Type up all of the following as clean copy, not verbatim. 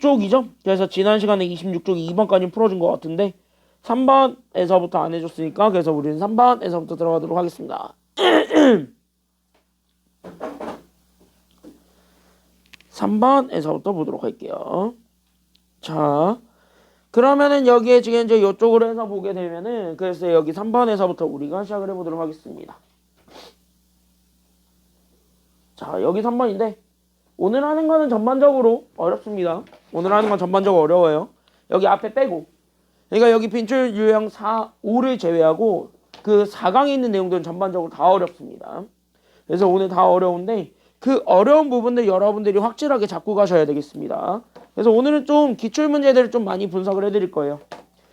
26쪽이죠. 그래서 지난 시간에 26쪽이 2번까지 풀어준 것 같은데 3번에서부터 안 해줬으니까 그래서 우리는 3번에서부터 들어가도록 하겠습니다. 3번에서부터 보도록 할게요. 자, 그러면은 여기에 지금 이제 이쪽으로 해서 보게 되면은 그래서 여기 3번에서부터 우리가 시작을 해보도록 하겠습니다. 자, 여기 3번인데 오늘 하는 거는 전반적으로 어렵습니다. 오늘 하는 건 전반적으로 어려워요. 여기 앞에 빼고 그러니까 여기 빈출 유형 4, 5를 제외하고 그 4강에 있는 내용들은 전반적으로 다 어렵습니다. 그래서 오늘 다 어려운데 그 어려운 부분들 여러분들이 확실하게 잡고 가셔야 되겠습니다. 그래서 오늘은 좀 기출문제들을 좀 많이 분석을 해드릴 거예요.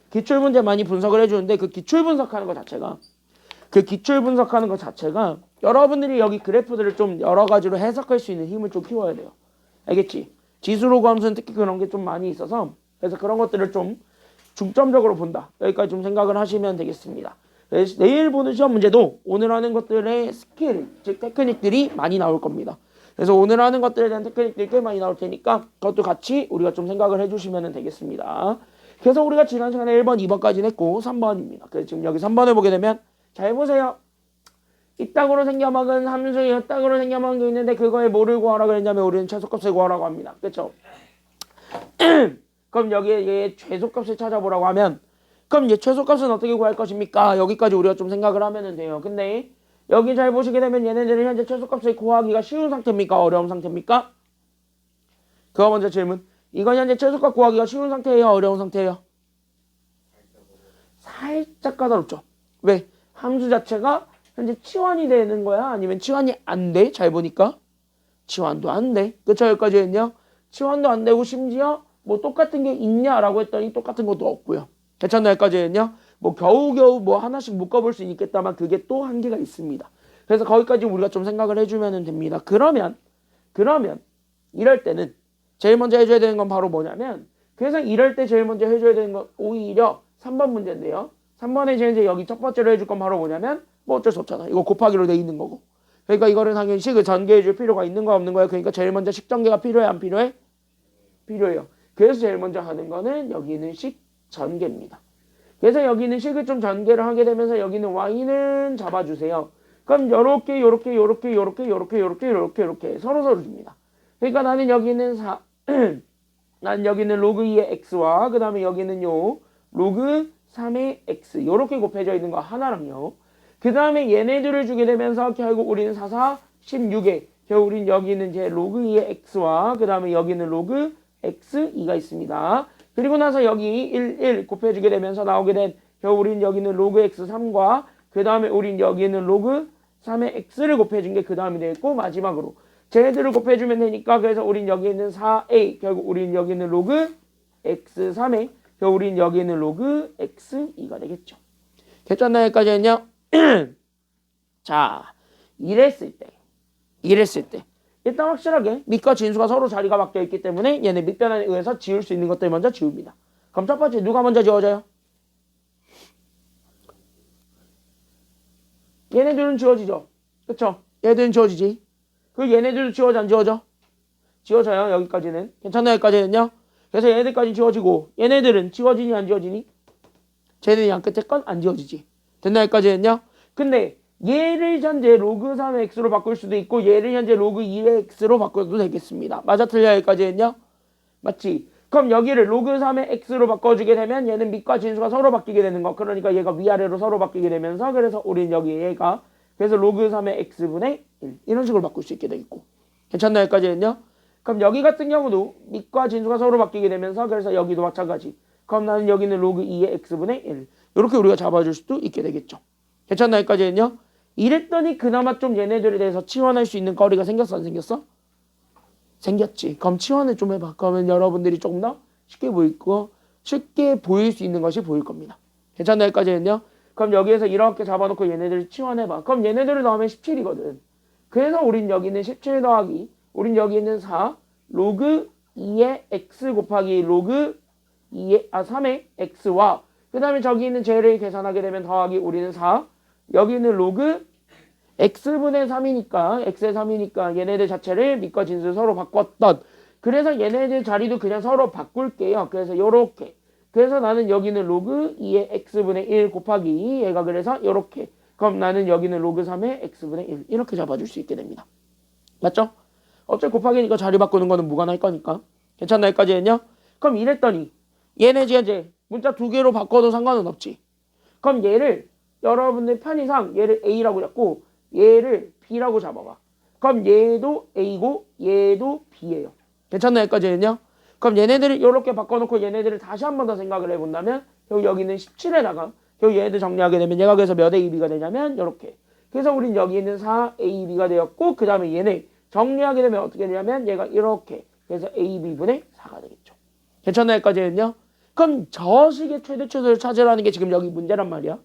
기출문제 많이 분석을 해주는데 그 기출 분석하는 것 자체가 여러분들이 여기 그래프들을 좀 여러 가지로 해석할 수 있는 힘을 좀 키워야 돼요. 알겠지? 지수로그 함수는 특히 그런 게 좀 많이 있어서 그래서 그런 것들을 좀 중점적으로 본다. 여기까지 좀 생각을 하시면 되겠습니다. 내일 보는 시험 문제도 오늘 하는 것들의 스킬, 즉 테크닉들이 많이 나올 겁니다. 그래서 오늘 하는 것들에 대한 테크닉들이 꽤 많이 나올 테니까 그것도 같이 우리가 좀 생각을 해주시면 되겠습니다. 그래서 우리가 지난 시간에 1번, 2번까지 했고 3번입니다. 그래서 지금 여기 3번을 보게 되면 잘 보세요. 이땅으로 생겨먹은 함수, 이땅으로 생겨먹은 게 있는데 그거에 뭐를 구하라 그랬냐면 우리는 최소값을 구하라고 합니다. 그렇죠? 그럼 여기에 얘 최소값을 찾아보라고 하면 그럼 얘 최소값은 어떻게 구할 것입니까? 여기까지 우리가 좀 생각을 하면 돼요. 근데 여기 잘 보시게 되면 얘네들은 현재 최소값을 구하기가 쉬운 상태입니까? 어려운 상태입니까? 그거 먼저 질문. 이건 현재 최소값 구하기가 쉬운 상태예요? 어려운 상태예요? 살짝 까다롭죠. 왜? 함수 자체가 현재 치환이 되는 거야? 아니면 치환이 안 돼? 잘 보니까 치환도 안 돼. 그쵸? 여기까지 했냐? 치환도 안 되고 심지어 뭐 똑같은 게 있냐라고 했더니 똑같은 것도 없고요. 괜찮나? 여기까지 했냐? 뭐 겨우겨우 뭐 하나씩 묶어볼 수 있겠다만 그게 또 한계가 있습니다. 그래서 거기까지 우리가 좀 생각을 해주면 됩니다. 그러면 이럴 때는 제일 먼저 해줘야 되는 건 바로 뭐냐면 그래서 이럴 때 제일 먼저 해줘야 되는 건 오히려 3번 문제인데요. 3번에 이제 여기 첫 번째로 해줄 건 바로 뭐냐면 뭐 어쩔 수 없잖아. 이거 곱하기로 돼 있는 거고. 그러니까 이거를 당연히 식을 전개해 줄 필요가 있는 거 없는 거예요. 그러니까 제일 먼저 식 전개가 필요해 안 필요해? 필요해요. 그래서 제일 먼저 하는 거는 여기는 식 전개입니다. 그래서 여기는 식을 좀 전개를 하게 되면서 여기는 y는 잡아주세요. 그럼 요렇게 서로 줍니다. 그러니까 나는 여기는 난 여기는 로그 2의 x와 그 다음에 여기는 요 로그 3의 x 요렇게 곱해져 있는 거 하나랑요. 그 다음에 얘네들을 주게 되면서 결국 우리는 16에 결국 우리는 여기는 이제 로그 2의 x와 그 다음에 여기는 로그 x2가 있습니다. 그리고 나서 여기 1 곱해주게 되면서 나오게 된 결국 우리는 여기는 로그 x3과 그 다음에 우리는 여기는 로그 3의 x를 곱해준 게 그 다음이 되겠고 마지막으로 쟤네들을 곱해주면 되니까 그래서 우린 여기 있는 4a 결국 우린 여기 있는 로그 x3에 결국 우린 여기 있는 로그 x2가 되겠죠. 괜찮나요? 여기까지 했냐? 자, 이랬을 때 일단 확실하게 밑과 진수가 서로 자리가 바뀌어 있기 때문에 얘네 밑변환에 의해서 지울 수 있는 것들 먼저 지웁니다. 그럼 첫 번째 누가 먼저 지워져요? 얘네들은 지워지죠. 그쵸? 얘들은 지워지지. 그 얘네들도 지워져 안 지워져? 지워져요. 여기까지는. 괜찮나요? 여기까지는요? 그래서 얘네들까지 지워지고 얘네들은 지워지니 안 지워지니? 쟤네들이 양 끝에 건 안 지워지지. 됐나요? 여기까지는요? 근데 얘를 현재 로그 3의 x로 바꿀 수도 있고 얘를 현재 로그 2의 x로 바꿔도 되겠습니다. 맞아 틀려? 여기까지는요? 맞지? 그럼 여기를 로그 3의 x로 바꿔주게 되면 얘는 밑과 진수가 서로 바뀌게 되는 거. 그러니까 얘가 위아래로 서로 바뀌게 되면서 그래서 우린 여기 얘가 그래서 로그 3의 x분의 1 이런 식으로 바꿀 수 있게 되겠고. 괜찮나요? 여기까지는요? 그럼 여기 같은 경우도 밑과 진수가 서로 바뀌게 되면서 그래서 여기도 마찬가지. 그럼 나는 여기는 로그 2의 x분의 1 이렇게 우리가 잡아줄 수도 있게 되겠죠. 괜찮나요? 여기까지는요? 이랬더니 그나마 좀 얘네들에 대해서 치환할 수 있는 거리가 생겼어 안 생겼어? 생겼지. 그럼 치환을 좀 해봐. 그러면 여러분들이 조금 더 쉽게 보일 수 있는 것이 보일 겁니다. 괜찮나요? 여기까지는요? 그럼 여기에서 이렇게 잡아놓고 얘네들을 치환해봐. 그럼 얘네들을 넣으면 17이거든. 그래서 우린 여기는 17 더하기 우린 여기 있는 4 로그 2의 x 곱하기 로그 3의 x와 그 다음에 저기 있는 쟤를 계산하게 되면 더하기 우리는 4 여기 있는 로그 x분의 3이니까 x의 3이니까 얘네들 자체를 밑과 진수를 서로 바꿨던 그래서 얘네들 자리도 그냥 서로 바꿀게요. 그래서 요렇게. 그래서 나는 여기는 로그 2의 x분의 1 곱하기 얘가 그래서 요렇게. 그럼 나는 여기는 로그 3의 x분의 1 이렇게 잡아줄 수 있게 됩니다. 맞죠? 어차피 곱하기니까 자리 바꾸는 거는 무관할 거니까. 괜찮나 여기까지는요? 그럼 이랬더니 얘네 이제 문자 두 개로 바꿔도 상관은 없지. 그럼 얘를 여러분들 편의상 얘를 A라고 잡고 얘를 B라고 잡아봐. 그럼 얘도 A고 얘도 B예요. 괜찮나 여기까지는요? 그럼 얘네들을 이렇게 바꿔놓고 얘네들을 다시 한 번 더 생각을 해본다면 여기는 17에다가 얘네들 정리하게 되면 얘가 그래서 몇 AB가 되냐면 이렇게. 그래서 우린 여기 있는 4AB가 되었고 그 다음에 얘네 정리하게 되면 어떻게 되냐면 얘가 이렇게. 그래서 AB분의 4가 되겠죠. 괜찮나 여기까지는요? 그럼 저 식의 최대 최소를 찾으라는 게 지금 여기 문제란 말이야.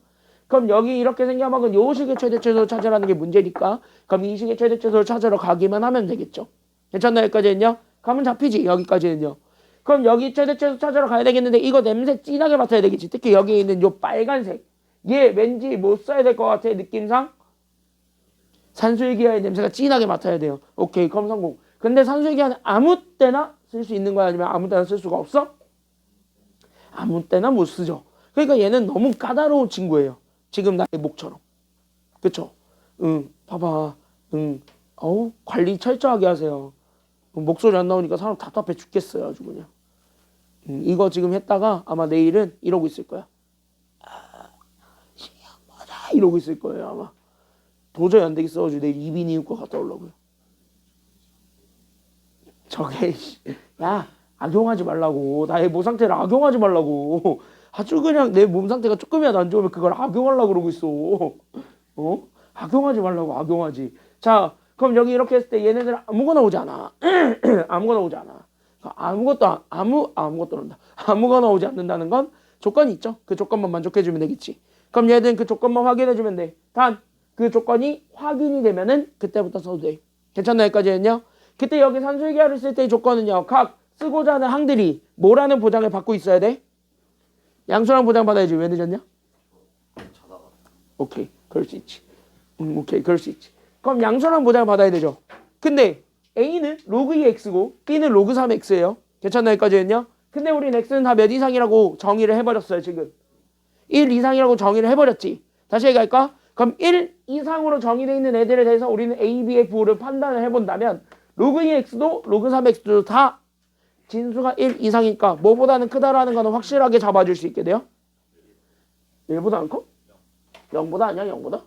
그럼 여기 이렇게 생겨먹은 요 식의 최대 최소를 찾으라는 게 문제니까 그럼 이 식의 최대 최소를 찾으러 가기만 하면 되겠죠. 괜찮나 여기까지는요? 가면 잡히지 여기까지는요. 그럼 여기 최대 최소 찾으러 가야 되겠는데 이거 냄새 진하게 맡아야 되겠지. 특히 여기 있는 요 빨간색 얘 왠지 못 써야 될 것 같아 느낌상. 산수유기화의 냄새가 진하게 맡아야 돼요. 오케이 그럼 성공. 근데 산수유기화는 아무 때나 쓸 수 있는 거야 아니면 아무 때나 쓸 수가 없어? 아무 때나 못 쓰죠. 그러니까 얘는 너무 까다로운 친구예요. 지금 나의 목처럼. 그쵸? 응, 봐봐. 응, 관리 철저하게 하세요. 목소리 안 나오니까 사람 답답해 죽겠어요. 아주 그냥. 이거 지금 했다가 아마 내일은 이러고 있을 거야. 시험하다 이러고 있을 거예요. 아마. 도저히 안 되겠어가지고 내일 이비인후과 갔다 오려고요. 저게 야 악용하지 말라고. 나의 몸 상태를 악용하지 말라고. 아주 그냥 내 몸 상태가 조금이라도 안 좋으면 그걸 악용하려고 그러고 있어. 악용하지 말라고 악용하지. 자 그럼 여기 이렇게 했을 때 얘네들 아무거나 오지 않아. 아무거나 오지 않아. 아무것도 온다. 아무거나 오지 않는다는 건 조건이 있죠. 그 조건만 만족해주면 되겠지. 그럼 얘들은 그 조건만 확인해주면 돼. 단 그 조건이 확인이 되면은 그때부터 써도 돼. 괜찮나 여기까지는요? 그때 여기 산수유기화를 쓸 때의 조건은요. 각 쓰고자 하는 항들이 뭐라는 보장을 받고 있어야 돼? 양수랑 보장 받아야지. 왜 늦었냐? 오케이. 그럴 수 있지. 오케이. 그럴 수 있지. 그럼 양수랑 보장을 받아야 되죠. 근데 A는 로그 2X고 B는 로그 3X예요. 괜찮나 여기까지는요? 근데 우린 X는 다 몇 이상이라고 정의를 해버렸어요. 지금. 1 이상이라고 정의를 해버렸지. 다시 얘기할까? 그럼 1 이상으로 정의되어 있는 애들에 대해서 우리는 A, B의 부호를 판단을 해본다면 로그 2X도 로그 3X도 다 진수가 1 이상이니까 뭐보다는 크다라는 거는 확실하게 잡아줄 수 있게 돼요. 1보다 안 커? 0보다 아니야? 0보다?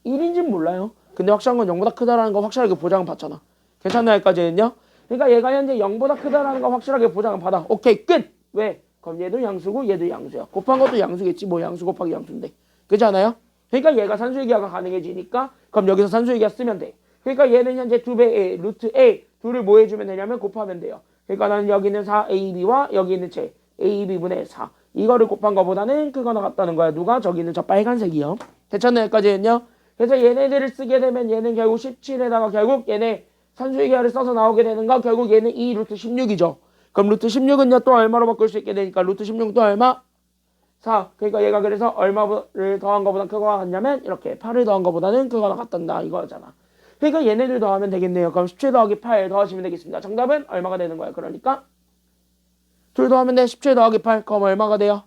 1인지는 몰라요. 근데 확실한 건 0보다 크다라는 거 확실하게 보장을 받잖아. 괜찮나 여기까지는요? 그러니까 얘가 현재 0보다 크다라는 거 확실하게 보장을 받아. 오케이 끝! 왜? 그럼 얘도 양수고 얘도 양수야. 곱한 것도 양수겠지. 뭐 양수 곱하기 양수인데. 그렇지 않아요? 그러니까 얘가 산수유기화가 가능해지니까 그럼 여기서 산수유기화 쓰면 돼. 그러니까 얘는 현재 2배의 루트 A 둘을 뭐 해주면 되냐면 곱하면 돼요. 그러니까 나는 여기는 4AB와 여기 있는 제 AB분의 4 이거를 곱한 거보다는 그거 나갔다는 거야. 누가? 저기 있는 저 빨간색이요. 괜찮나 여기까지는요? 그래서 얘네들을 쓰게 되면 얘는 결국 17에다가 결국 얘네 산수유기화를 써서 나오게 되는 거 결국 얘는 2 루트 16이죠. 그럼 루트 16은요 또 얼마로 바꿀 수 있게 되니까 루트 16은 또 얼마? 4. 그러니까 얘가 그래서 얼마를 더한 거보다 그거가 같냐면 이렇게 8을 더한 거보다는 그거가 같단다 이거잖아. 그러니까 얘네들 더하면 되겠네요. 그럼 17 더하기 8 더하시면 되겠습니다. 정답은 얼마가 되는 거야? 그러니까 둘 더하면 돼. 17 더하기 8 그럼 얼마가 돼요?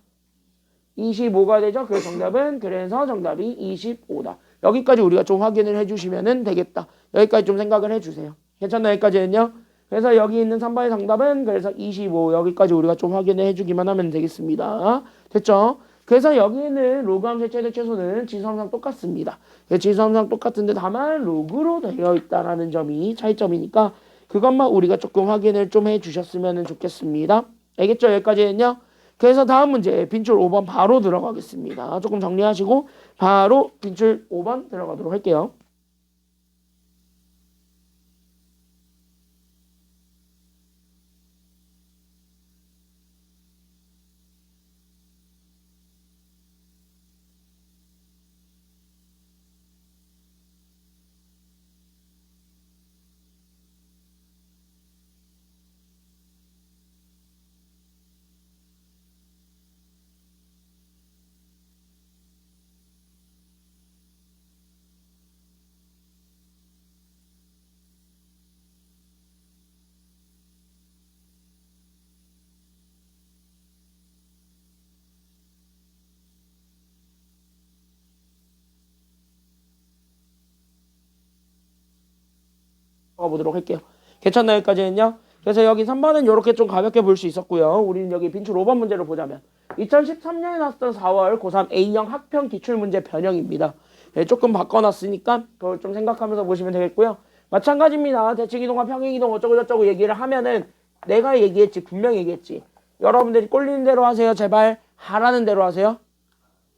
25가 되죠. 그 정답은 그래서 정답이 25다. 여기까지 우리가 좀 확인을 해주시면 되겠다. 여기까지 좀 생각을 해주세요. 괜찮나 여기까지는요? 그래서 여기 있는 3번의 정답은 그래서 25 여기까지 우리가 좀 확인을 해주기만 하면 되겠습니다. 됐죠? 그래서 여기는 로그 함수의 최대 최소는 지수함수랑 똑같습니다. 지수함수랑 똑같은데 다만 로그로 되어 있다라는 점이 차이점이니까 그것만 우리가 조금 확인을 좀 해주셨으면 좋겠습니다. 알겠죠? 여기까지는요? 그래서 다음 문제 빈출 5번 바로 들어가겠습니다. 조금 정리하시고 바로 빈출 5번 들어가도록 할게요. 보도록 할게요. 괜찮나요? 여기까지는요. 그래서 여기 3번은 이렇게 좀 가볍게 볼 수 있었고요. 우리는 여기 빈출 5번 문제를 보자면 2013년에 나왔던 4월 고3 A형 학평 기출문제 변형입니다. 네, 조금 바꿔놨으니까 그걸 좀 생각하면서 보시면 되겠고요. 마찬가지입니다. 대칭이동과 평행이동 어쩌고저쩌고 얘기를 하면은 내가 얘기했지, 분명히 얘기했지. 여러분들이 꼴리는 대로 하세요. 제발 하라는 대로 하세요.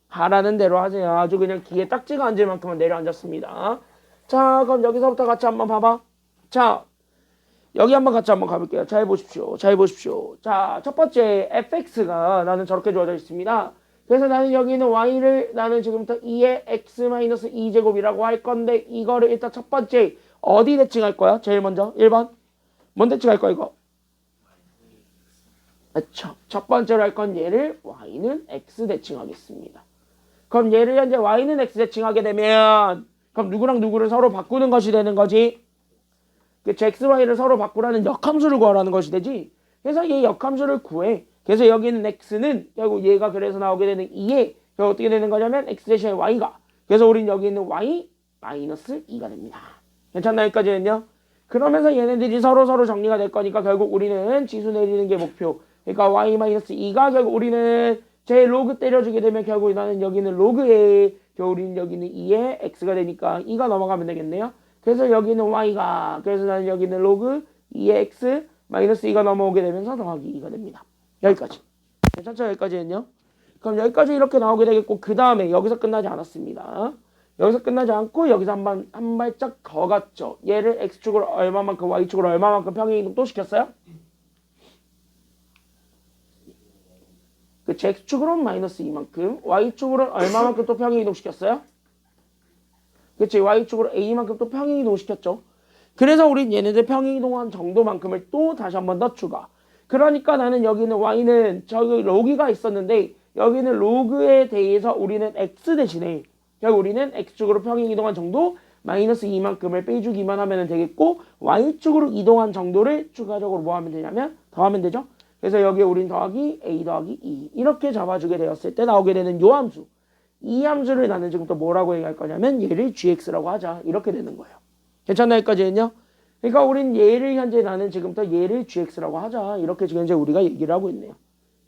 하라는 대로 하세요. 아주 그냥 귀에 딱지가 앉을 만큼은 내려앉았습니다. 자, 그럼 여기서부터 같이 한번 봐봐. 자, 여기 한번 같이 한번 가볼게요. 잘 보십시오. 잘 보십시오. 자, 첫 번째 fx가 나는 저렇게 주어져 있습니다. 그래서 나는 여기 있는 y를 나는 지금부터 2의 x-2제곱이라고 할 건데 이거를 일단 첫 번째 어디 대칭할 거야? 제일 먼저 1번. 뭔 대칭할 거야 이거? 그렇죠. 첫 번째로 할 건 얘를 y는 x 대칭하겠습니다. 그럼 얘를 현재 y는 x 대칭하게 되면 그럼 누구랑 누구를 서로 바꾸는 것이 되는 거지? 그치, x, y를 서로 바꾸라는 역함수를 구하라는 것이 되지. 그래서 이 역함수를 구해. 그래서 여기는 x는 결국 얘가 그래서 나오게 되는 2에 결국 어떻게 되는 거냐면 x 대신에 y가. 그래서 우린 여기 있는 y 마이너스 2가 됩니다. 괜찮나 여기까지는요? 그러면서 얘네들이 서로 정리가 될 거니까 결국 우리는 지수 내리는 게 목표. 그러니까 y 마이너스 2가 결국 우리는 제 로그 때려주게 되면 결국 나는 여기는 로그에 결국 우리는 여기는 2에 x가 되니까 2가 넘어가면 되겠네요. 그래서 여기는 y가 그래서 나는 여기는 로그 2의 x 마이너스 2가 넘어오게 되면서 더하기 2가 됩니다. 여기까지. 괜찮죠? 여기까지는요. 그럼 여기까지 이렇게 나오게 되겠고 그 다음에 여기서 끝나지 않았습니다. 여기서 끝나지 않고 여기서 한 발짝 더 갔죠. 얘를 x축으로 얼마만큼 y축으로 얼마만큼 평행이동 또 시켰어요? 그 x축으로는 마이너스 2만큼 y축으로는 얼마만큼 또 평행이동 시켰어요? 그치, y축으로 a만큼 또 평행이동 시켰죠. 그래서 우린 얘네들 평행이동한 정도만큼을 또 다시 한 번 더 추가. 그러니까 나는 여기는 y는 저기 로그가 있었는데 여기는 로그에 대해서 우리는 x 대신에 결국 우리는 x축으로 평행이동한 정도 마이너스 2만큼을 빼주기만 하면 되겠고 y축으로 이동한 정도를 추가적으로 뭐 하면 되냐면 더하면 되죠. 그래서 여기에 우린 더하기 a 더하기 2 이렇게 잡아주게 되었을 때 나오게 되는 요 함수. 이 함수를 나는 지금부터 뭐라고 얘기할 거냐면 얘를 gx라고 하자. 이렇게 되는 거예요. 괜찮나 여기까지는요? 그러니까 우린 얘를 현재 나는 지금부터 얘를 gx라고 하자. 이렇게 지금 이제 우리가 얘기를 하고 있네요.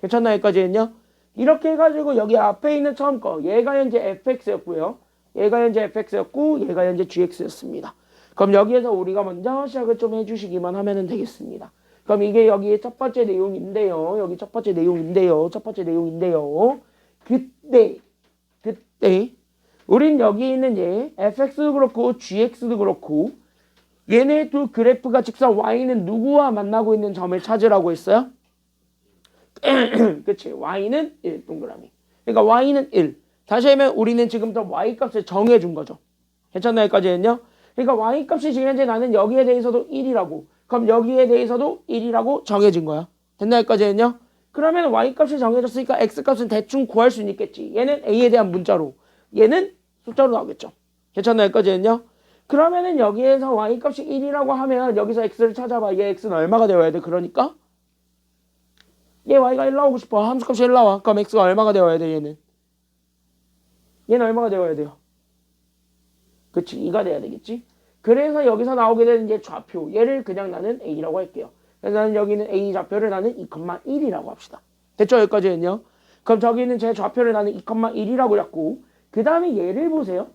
괜찮나 여기까지는요? 이렇게 해가지고 여기 앞에 있는 처음 거 얘가 현재 fx였고요. 얘가 현재 fx였고 얘가 현재 gx였습니다. 그럼 여기에서 우리가 먼저 시작을 좀 해주시기만 하면 되겠습니다. 그럼 이게 여기 첫 번째 내용인데요. 여기 첫 번째 내용인데요. 그때 우린 여기 있는 얘 fx도 그렇고 gx도 그렇고 얘네 두 그래프가 직선 y는 누구와 만나고 있는 점을 찾으라고 했어요? 그치, y는 1 동그라미. 그러니까 y는 1. 다시 하면 우리는 지금부터 y 값을 정해준 거죠. 괜찮나요? 여기까지는요? 그러니까 y 값이 지금 현재 나는 여기에 대해서도 1이라고 그럼 여기에 대해서도 1이라고 정해진 거야. 됐나요? 여기까지는요? 그러면 y값이 정해졌으니까 x값은 대충 구할 수 있겠지. 얘는 a에 대한 문자로 얘는 숫자로 나오겠죠. 괜찮나요? 여기까지는요? 그러면은 여기에서 y값이 1이라고 하면 여기서 x를 찾아봐. 얘 x는 얼마가 되어야 돼? 그러니까 얘 y가 1 나오고 싶어. 함수값이 1 나와. 그럼 x가 얼마가 되어야 돼? 얘는 얼마가 되어야 돼요? 그치, 2가 돼야 되겠지. 그래서 여기서 나오게 되는 이제 좌표 얘를 그냥 나는 a라고 할게요. 그래서 나는 여기는 a 좌표를 나는 2,1이라고 합시다. 됐죠? 여기까지는요. 그럼 저기는 제 좌표를 나는 2,1이라고 잡고 그 다음에 얘를 보세요.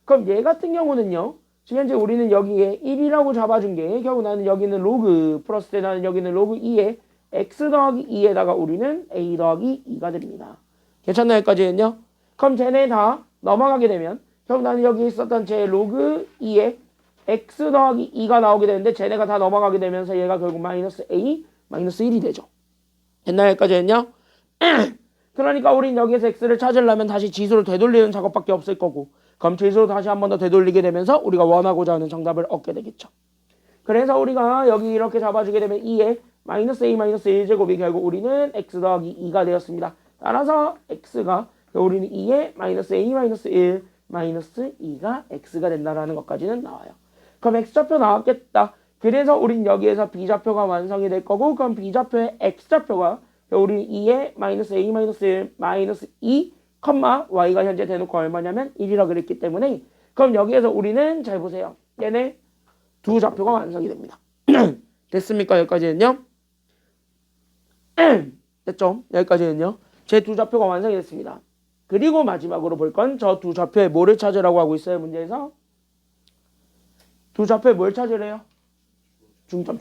그럼 얘 같은 경우는요. 지금 현재 우리는 여기에 1이라고 잡아준 게 결국 나는 여기는 로그 플러스 때 나는 여기는 로그 2에 x 더하기 2에다가 우리는 a 더하기 2가 됩니다. 괜찮나요? 여기까지는요. 그럼 쟤네 다 넘어가게 되면 결국 나는 여기 있었던 제 로그 2에 x 더하기 2가 나오게 되는데 쟤네가 다 넘어가게 되면서 얘가 결국 마이너스 a 마이너스 1이 되죠. 됐나요? 여기까지는요. 그러니까 우린 여기에서 x를 찾으려면 다시 지수를 되돌리는 작업밖에 없을 거고 그럼 지수로 다시 한 번 더 되돌리게 되면서 우리가 원하고자 하는 정답을 얻게 되겠죠. 그래서 우리가 여기 이렇게 잡아주게 되면 2에 마이너스 a 마이너스 1제곱이 결국 우리는 x 더하기 2가 되었습니다. 따라서 x가 우리는 2에 마이너스 a 마이너스 1 마이너스 2가 x가 된다라는 것까지는 나와요. 그럼 x좌표 나왔겠다. 그래서 우린 여기에서 b좌표가 완성이 될 거고 그럼 b좌표의 x좌표가 우리는 2에 마이너스 a 마이너스 1 마이너스 2 y가 현재 대놓고 얼마냐면 1이라 그랬기 때문에 그럼 여기에서 우리는 잘 보세요. 얘네 두 좌표가 완성이 됩니다. 됐습니까? 여기까지는요? 됐죠? 여기까지는요? 제 두 좌표가 완성이 됐습니다. 그리고 마지막으로 볼 건 저 두 좌표에 뭐를 찾으라고 하고 있어요? 문제에서 두 좌표에 뭘 찾으래요? 중점.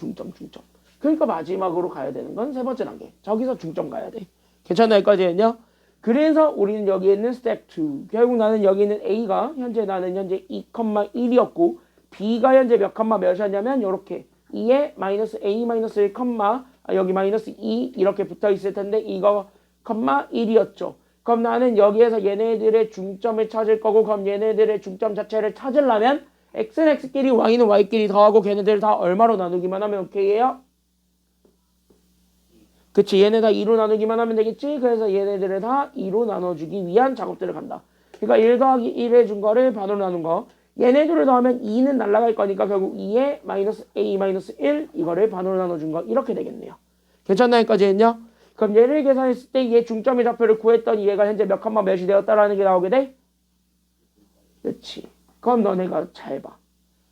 그러니까 마지막으로 가야 되는 건 세 번째 단계. 저기서 중점 가야 돼. 괜찮아요? 여기까지는요? 그래서 우리는 여기에 있는 스텝 2. 결국 나는 여기 있는 A가 나는 현재 2,1이었고 B가 현재 몇 컴마 몇이었냐면 요렇게 2에 마이너스 A 마이너스 1 컴마 여기 마이너스 2 이렇게 붙어 있을 텐데 이거 컴마 1이었죠. 그럼 나는 여기에서 얘네들의 중점을 찾을 거고 그럼 얘네들의 중점 자체를 찾으려면 x는 x끼리 y는 y끼리 더하고 걔네들 다 얼마로 나누기만 하면 오케이예요? 그치, 얘네 다 2로 나누기만 하면 되겠지? 그래서 얘네들을 다 2로 나눠주기 위한 작업들을 간다. 그러니까 1 더하기 1 해준 거를 반으로 나눈 거. 얘네들을 더하면 2는 날아갈 거니까 결국 2에 마이너스 a 마이너스 1 이거를 반으로 나눠준 거 이렇게 되겠네요. 괜찮나 여기까지 했냐? 그럼 얘를 계산했을 때 얘 중점의 좌표를 구했더니 얘가 현재 몇 컴마 몇이 되었다라는 게 나오게 돼? 그렇지. 그럼 너네가 잘 봐.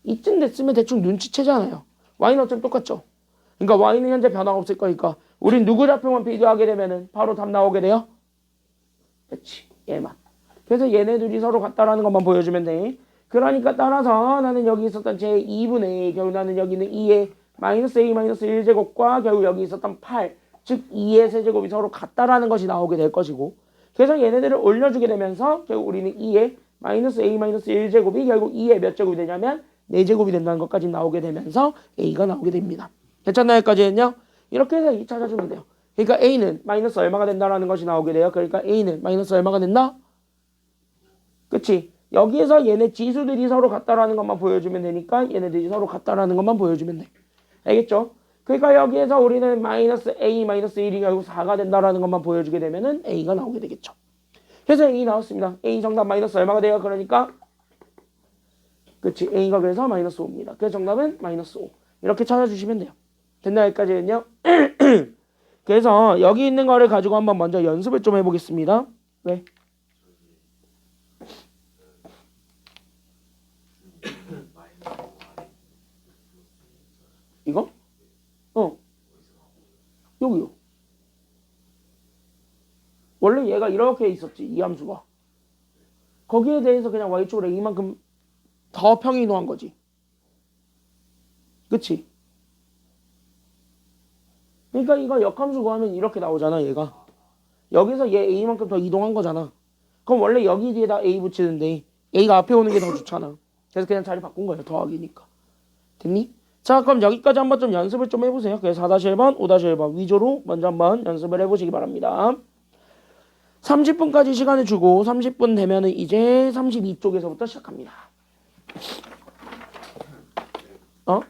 이쯤 됐으면 대충 눈치채잖아요. y는 어차피 똑같죠. 그러니까 y는 현재 변화가 없을 거니까 우린 누구 좌표만 비교하게 되면은 바로 답 나오게 돼요? 그렇지. 얘만. 그래서 얘네들이 서로 같다라는 것만 보여주면 돼. 그러니까 따라서 나는 여기 있었던 제 2분의 결국 나는 여기는 2의 마이너스 a 마이너스 1제곱과 결국 여기 있었던 8, 즉 2의 세제곱이 서로 같다라는 것이 나오게 될 것이고 그래서 얘네들을 올려주게 되면서 결국 우리는 2의 마이너스 a 마이너스 1제곱이 결국 2의 몇 제곱이 되냐면 4제곱이 된다는 것까지 나오게 되면서 a가 나오게 됩니다. 괜찮나요? 여기까지는요? 이렇게 해서 찾아주면 돼요. 그러니까 a는 마이너스 얼마가 된다라는 것이 나오게 돼요. 그러니까 a는 마이너스 얼마가 된다? 그치? 여기에서 얘네 지수들이 서로 같다라는 것만 보여주면 되니까 얘네들이 서로 같다라는 것만 보여주면 돼. 알겠죠? 그러니까 여기에서 우리는 마이너스 a 마이너스 1이 결국 4가 된다라는 것만 보여주게 되면은 a가 나오게 되겠죠. 그래서 a 나왔습니다. a 정답 마이너스 얼마가 돼요? 그러니까 그치? a가 그래서 마이너스 5입니다. 그래서 정답은 마이너스 5. 이렇게 찾아주시면 돼요. 됐나 여기까지는요? 그래서 여기 있는 거를 가지고 한번 먼저 연습을 좀 해보겠습니다. 왜? 이거? 여기요. 원래 얘가 이렇게 있었지. 이 함수가. 거기에 대해서 그냥 y축으로 a만큼 더 평이동한 거지. 그치? 그러니까 이거 역함수 구하면 이렇게 나오잖아 얘가. 여기서 얘 a만큼 더 이동한 거잖아. 그럼 원래 여기 뒤에다 a 붙이는데 a가 앞에 오는 게 더 좋잖아. 그래서 그냥 자리 바꾼 거예요. 더하기니까. 됐니? 자 그럼 여기까지 한번 좀 연습을 좀 해보세요. 그래서 4-1번, 5-1번 위주로 먼저 한번 연습을 해보시기 바랍니다. 30분까지 시간을 주고 30분 되면은 이제 32쪽에서부터 시작합니다. 어?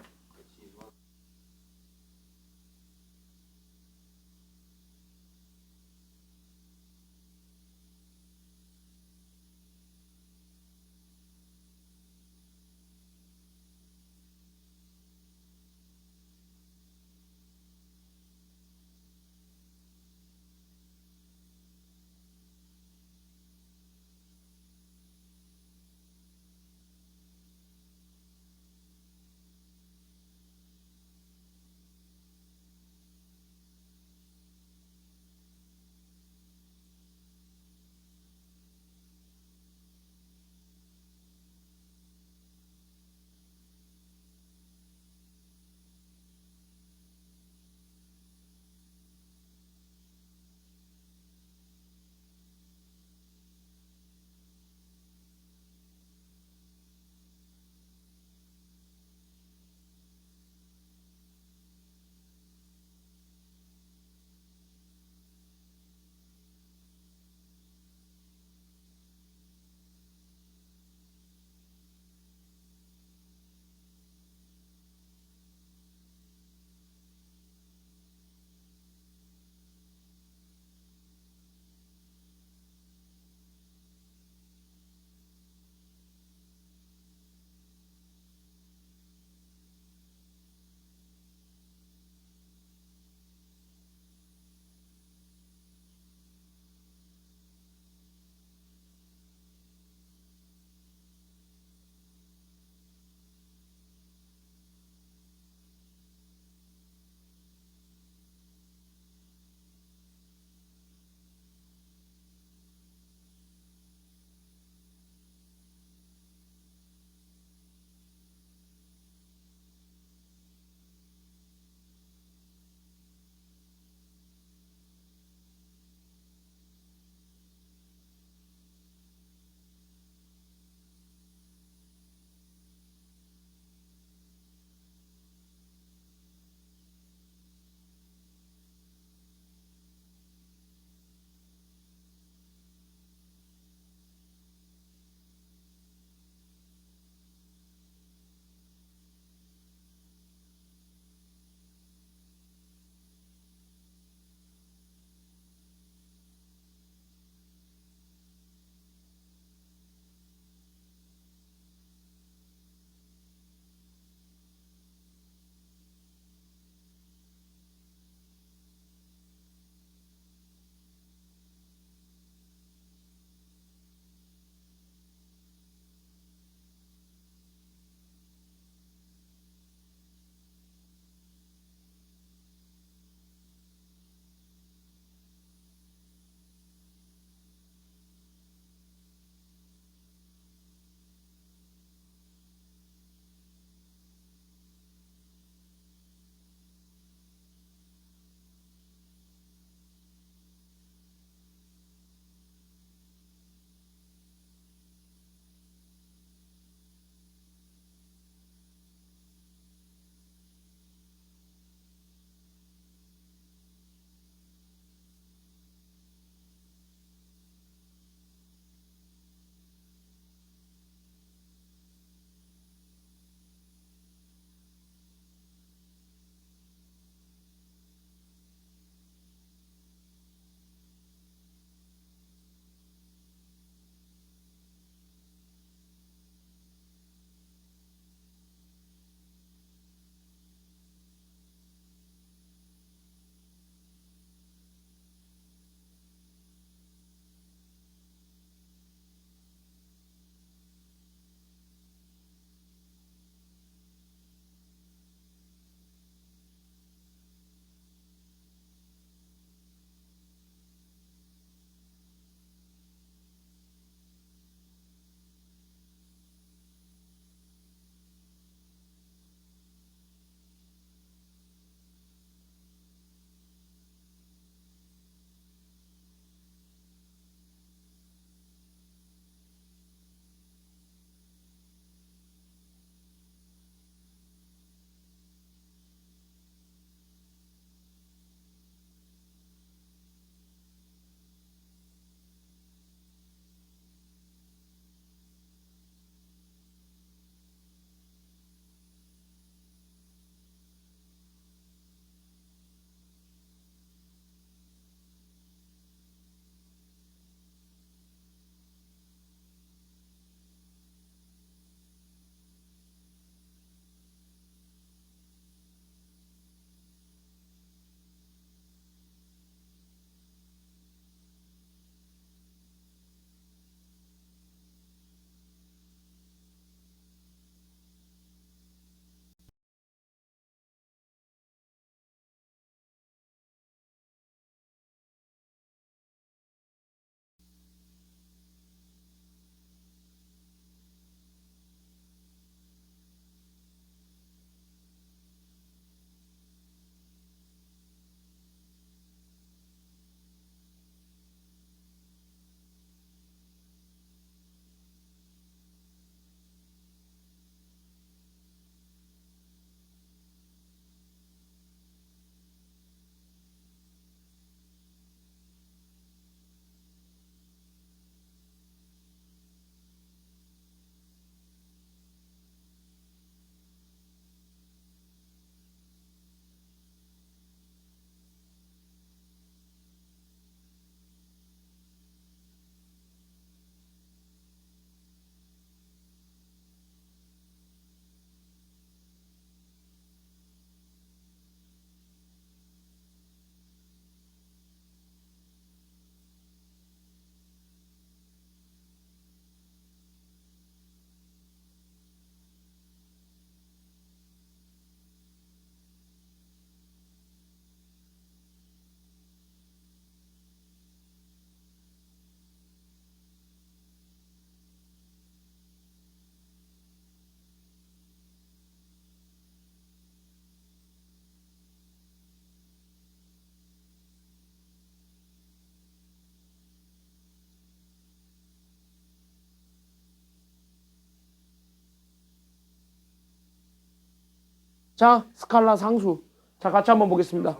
자, 스칼라 상수. 자, 같이 한번 보겠습니다.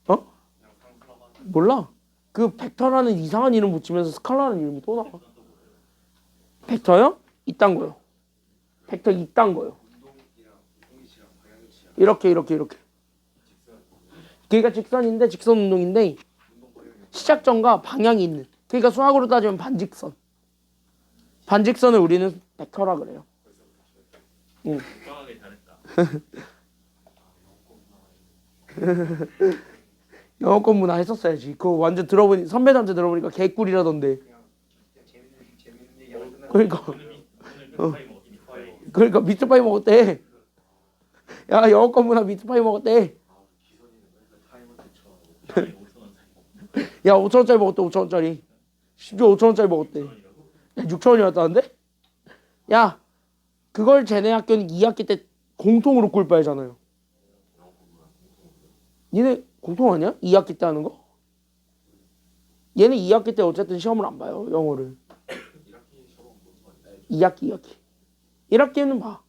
어? 몰라. 그 벡터라는 이상한 이름 붙이면서 스칼라는 이름이 또 나와. 벡터요? 이딴 거요. 벡터 이딴 거요. 이렇게. 그러니까 직선인데 직선 운동인데 시작점과 방향이 있는. 그러니까 수학으로 따지면 반직선. 반직선을 우리는 벡터라 그래요. 응. 영어 공부나 했었어야지. 그거 완전 들어보니 선배들한테 들어보니까 개꿀이라던데. 그러니까 그러니까 미트파이 먹었대. 야, 영어 공부나 미트파이 먹었대. 야, 5,000원짜리 먹었대. 5,000원짜리. 심지어 5,000원짜리 먹었대. 야, 6,000원이었다는데? 야, 그걸 쟤네 학교는 2학기 때 공통으로 꿀 빨잖아요. 얘네 공통 아니야? 2학기 때 하는 거? 얘는 2학기 때 어쨌든 시험을 안 봐요. 영어를. 2학기. 1학기에는 봐.